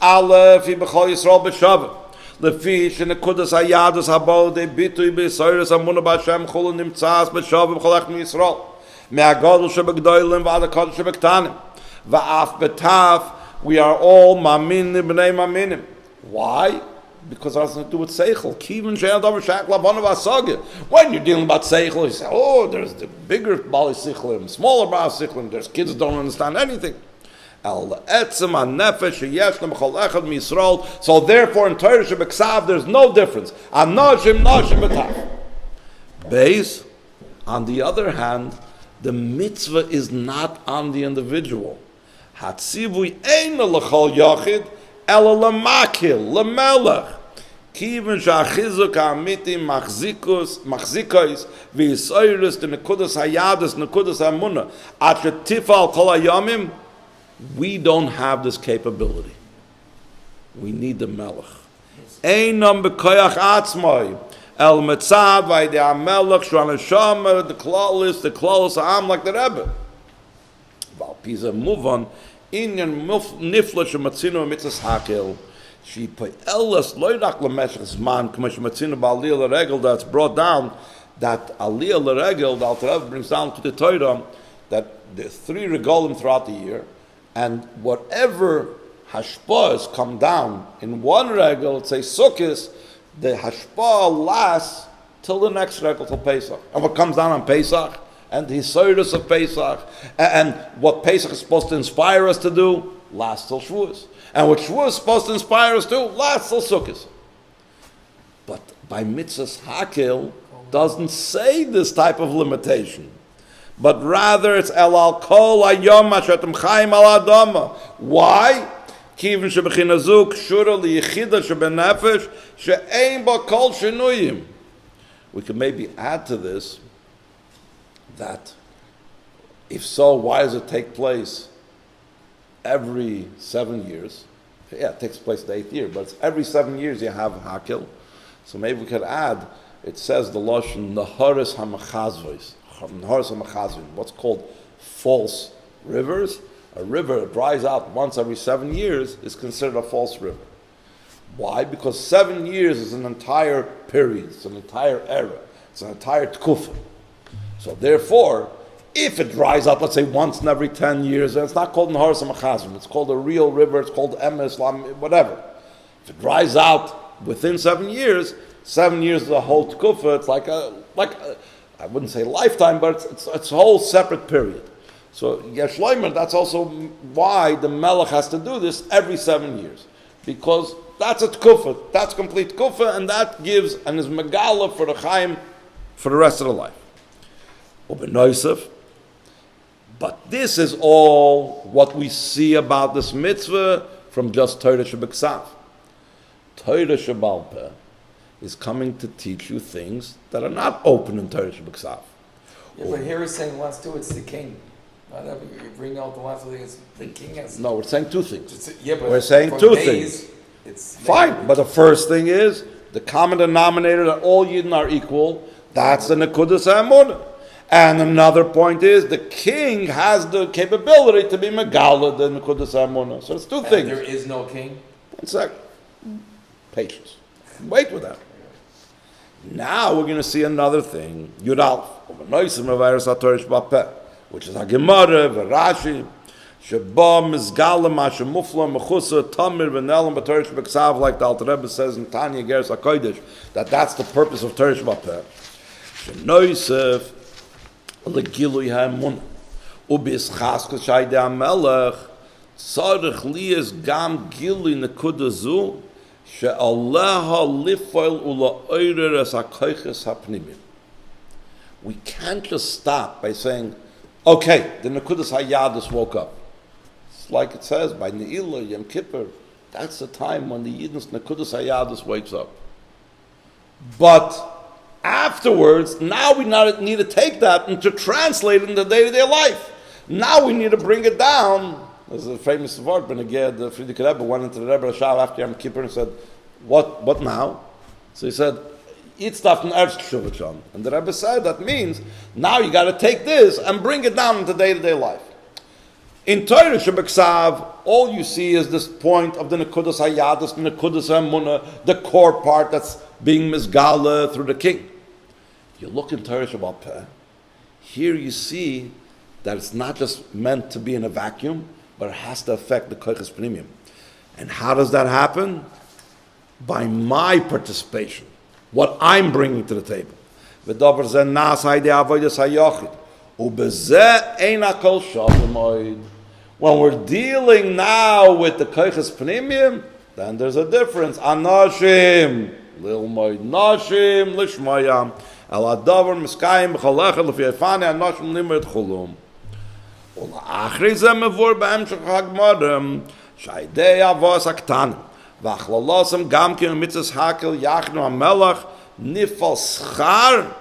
aleph b'chol Yisrael b'shavah lefi she'nekudas hayadus habo de bitui b'soiras hamunah b'Hashem chol nimtzas b'shavah b'chol echad Yisrael me'agadol sheb'gdoilim v'ad ha'kadosh sheb'ktanim va'af b'taf we are all maminim b'nei maminim. Why? Because it has to do with Seichel. When you're dealing about Seichel, you say, oh, there's the bigger Bali Sichlim, smaller Bali Sichlim, there's kids that don't understand anything. So therefore in Torah Shebeksav there's no difference. Base, on the other hand, the mitzvah is not on the individual. Hatzivui eina l'chol yachid ela l'makil l'melech kiven sha'chizuk ha'amiti machzikos v'yisoyrus the nekudas hayadus nekudas ha'emunah at shetifal kol hayamim. We don't have this capability. We need the melech. Einam b'koyach atzmai el metzav v'aydi ha'melech shu ha'neshama the klalis ha'am like the Rebbe. Val pisa move on. Inyan nifla shematzinu mitzvahs Hakhel. She po'elas loyrak lemeshach zman k'ma shematzinu ba'aliyah l'regel that's brought down that aliyah l'regel the Alter Rebbe brings down to the Torah that there's 3 regalim throughout the year, and whatever hashpahs come down in one regal, let's say Sukkot, the hashpah lasts till the next regal, till Pesach. And what comes down on Pesach, and the Hisoidus of Pesach, and what Pesach is supposed to inspire us to do, lasts till Shavuos. And what Shavuos is supposed to inspire us to, lasts till Sukkot. But by Mitzvah's Hakhel, doesn't say this type of limitation. But rather it's El Al Kol Hayom Ashetem Chaim Al Adama. Why? Kivin Shebechina Zuk Shura Liyichida Shebenefesh She'ein Ba Kol Shenuyim. We could maybe add to this that if so, why does it take place every 7 years? Yeah, it takes place the 8th year, but it's every 7 years you have Hakhel. So maybe we could add, it says the Lashon Naharis HaMachazvos. Naharis HaMachazvos, what's called false rivers. A river that dries out once every 7 years is considered a false river. Why? Because 7 years is an entire period, it's an entire era, it's an entire tkufa. So therefore, if it dries up, let's say once in every 10 years, then it's not called Naharis HaMachazvos, it's called a real river, it's called Emes, whatever. If it dries out within 7 years, 7 years is a whole tkufa, it's like a, I wouldn't say lifetime, but it's a whole separate period. So Yesh Leimer, that's also why the Melech has to do this every 7 years. Because that's a tkufa, that's complete tkufa, and that gives and is megala for the Chaim for the rest of the life. But this is all what we see about this mitzvah from just Torah Shebeksav. Torah Shebal Peh is coming to teach you things that are not open in Torah Shebeksav. Yeah, but here it's saying last two, it's the king. Not every, you bring out the last thing, it's the king has. No, we're saying two things. Yeah, but we're saying two things. It's fine, but the first thing is the common denominator that all Yidden are equal. That's the Nekudas HaEmunah. And another point is the king has the capability to be Megala, the Nekudas HaEmunah. So it's two things. There is no king? 1 second. Patience. Wait with that. Now we're going to see another thing. Yud Aleph. Which is HaGemara, V'Rashi, Sheba Mizgala, Masha Mufla, Mechusa, Tamir, V'Nelam, B'Torah Shebeksav, like the Alter Rebbe says in Tanya Geras HaKodesh, that's the purpose of Torah Shebeksav. Shenoisef, Legilui HaEmunah, Ubischas K'Shayde HaMelech, Tzarech Liyas Gam Gilui Nekuda Zu, She'aleha Lifoil Ula'oirer Es HaKoiches HaPnimim. We can't just stop by saying, okay, the Nekudas Hayadis woke up. It's like it says by Ne'ilah, Yom Kippur. That's the time when the Yidden's Nekudas Hayadis wakes up. But afterwards, now we need to take that and to translate it into day-to-day life. Now we need to bring it down. There's a famous word, the Frierdiker Rebbe went into the Rebbe Rashab after Yom Kippur and said, what now? So he said, eat stuff in Eretz Shuvachon. And the Rebbe said that means now you got to take this and bring it down into day-to-day life. In Torah Shebeksav, all you see is this point of the Nekudas Hayadis, the Nekudas HaEmunah, the core part that's being Mizgala through the king. You look in Torah Shebal Peh, here you see that it's not just meant to be in a vacuum, but it has to affect the Koiches Pnimiyim. And how does that happen? By my participation. What I'm bringing to the table. When we're dealing now with the Koiches Pnimiyim, then there's a difference. Anashim, lilmoid, nashim, lishmayam, aladavar, miskayim, b'chalecha, l'fiyafani, anashim, limit, chulum. Ula'achri ze mevur b'emshach hagmarim, shaydei avos aktanim. V'achlolosam gamkim mitzvahs hakel yachnu hamelach nifal schar,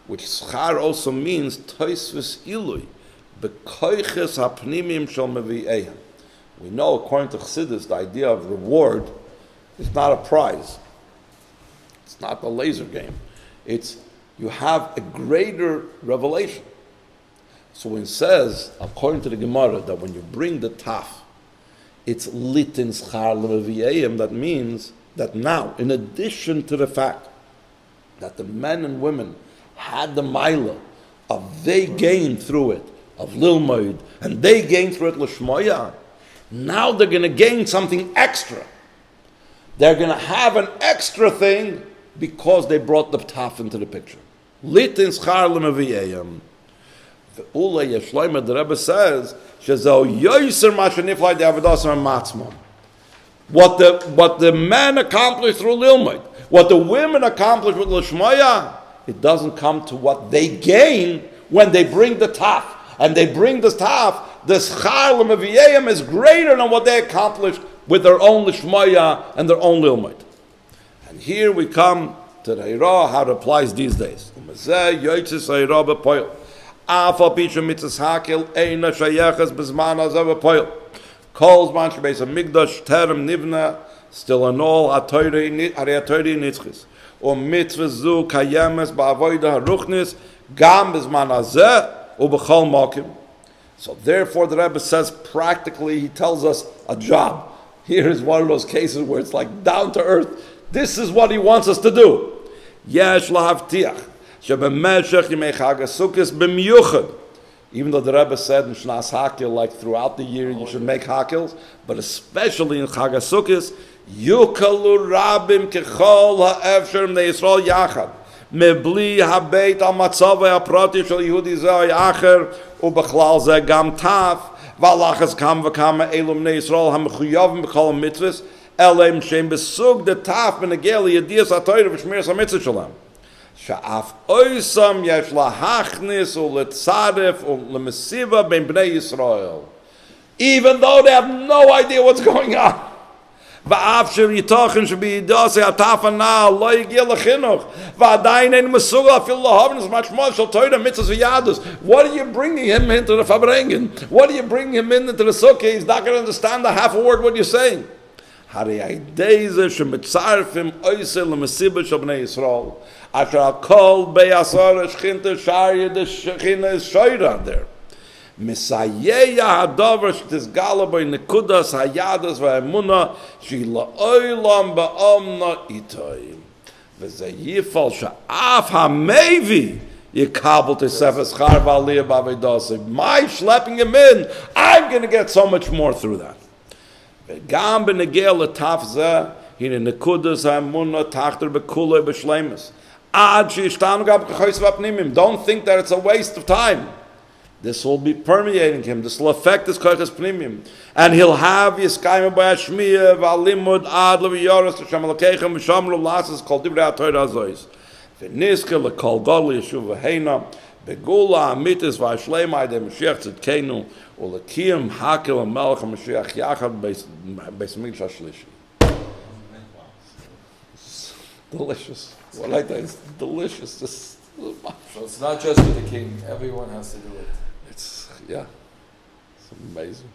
which schar also means toisvis ilui, b'koiches hapnimim shel mevi'ehem. We know, according to Chassidus, the idea of reward is not a prize. It's not a laser game. It's you have a greater revelation. So when it says, according to the Gemara, that when you bring the taf, it's litin schar l'mevi'ehem, that means that now, in addition to the fact that the men and women had the milah of they gained through it of Lilmoid, and they gain through it Lishmoya, now they're going to gain something extra. They're going to have an extra thing because they brought the taf into the picture. Litin schar lemaviyayim. The Ula Yeshloima, the Rebbe says, Shezau yoyser mashaniflai de avodasam matzmon. What the men accomplished through Lilmoid, what the women accomplished with Lishmoya, it doesn't come to what they gain when they bring the taf. And they bring the taf, the schar lemaviyayim is greater than what they accomplished with their own Lishmoya and their own Lilmoid. And here we come to the Hira, how it applies these days. Afal Pisha Mitzvah Hakhel Eina Shayeches Bezman Azav Poil. Calls man Shabeis Hamikdash Terem Nivna still an all Atoyri Nitzchis. O Mitzvah Zu Kayemes Ba'avoida Haruchnis Gam Bezman Azeh Ubechol Makim. So therefore the Rebbe says practically, he tells us a job. Here is one of those cases where it's like down to earth. This is what he wants us to do. Yesh lahavtiach. Even though the Rebbe said in Shnas Hakhel, like throughout the year you should make Hakhels, but especially in Chag HaSukkos, Yukalu Rabim Kechol HaEfsher Mnei Yisrael Yachad Mebli HaBeit Al Matzavei HaPrati Shel Yehudi Zeh Yacher Ubechlal Zeh Gam Taf V'alachas Kam V'kama Elu Mnei Yisrael HaMechuyavim B'chol HaMitzvahs Elem Shem Besug De Taf Benegel Yediyas HaTorah V'Shmiras HaMitzvah Shalem Sha'af oisam yesh lahachnis u'letzaref u'lemesiva ben bnei Yisrael. Even though they have no idea what's going on. Va'af shev'yitochen sheb'yidose atafana lo yigil l'chinuch. Va'adayin ein mesuga afil lahavnis machmol shel Torah mitzvahs v'yadus. What are you bringing him into the Fabrengen? What are you bringing him into the Sukkah? He's not going to understand a half a word what you're saying. Hari aideze shemitzarfim oise lemesiba shel bnei Yisrael. After I'll call Beyasar Shchinta Shari, the Shechina is Shoira there. Misayeya Hadavar Shtizgala by Nekudas Hayadas Va'emuna Shila Oilam Ba'omna Itoim. V'zayifal Sha'af HaMevi Yikabel to Sefes Char V'aliyah B'avedasi. My schlepping him in, I'm going to get so much more through that. V'gam b'negel l'taf zeh hine Nekudas Ha'emuna Tachter B'kulei B'shleimus. Don't think that it's a waste of time. This will be permeating him. This will affect his koiches pnimim, and he'll have yiskayim b'ashmiya v'alimud ad leviyoros t'shem alkeichem v'shamru lasas kol divrei ha'torah azois v'niske lekol gadol yeshuv v'heina begula amitis v'ashleimai de Mashiach tzidkenu u'lekiyim Hakhel ha'melech ha'Mashiach yachad beis mikdash hashlishi. Delicious. What I think is delicious. So it's not just for the king. Everyone has to do it. It's amazing.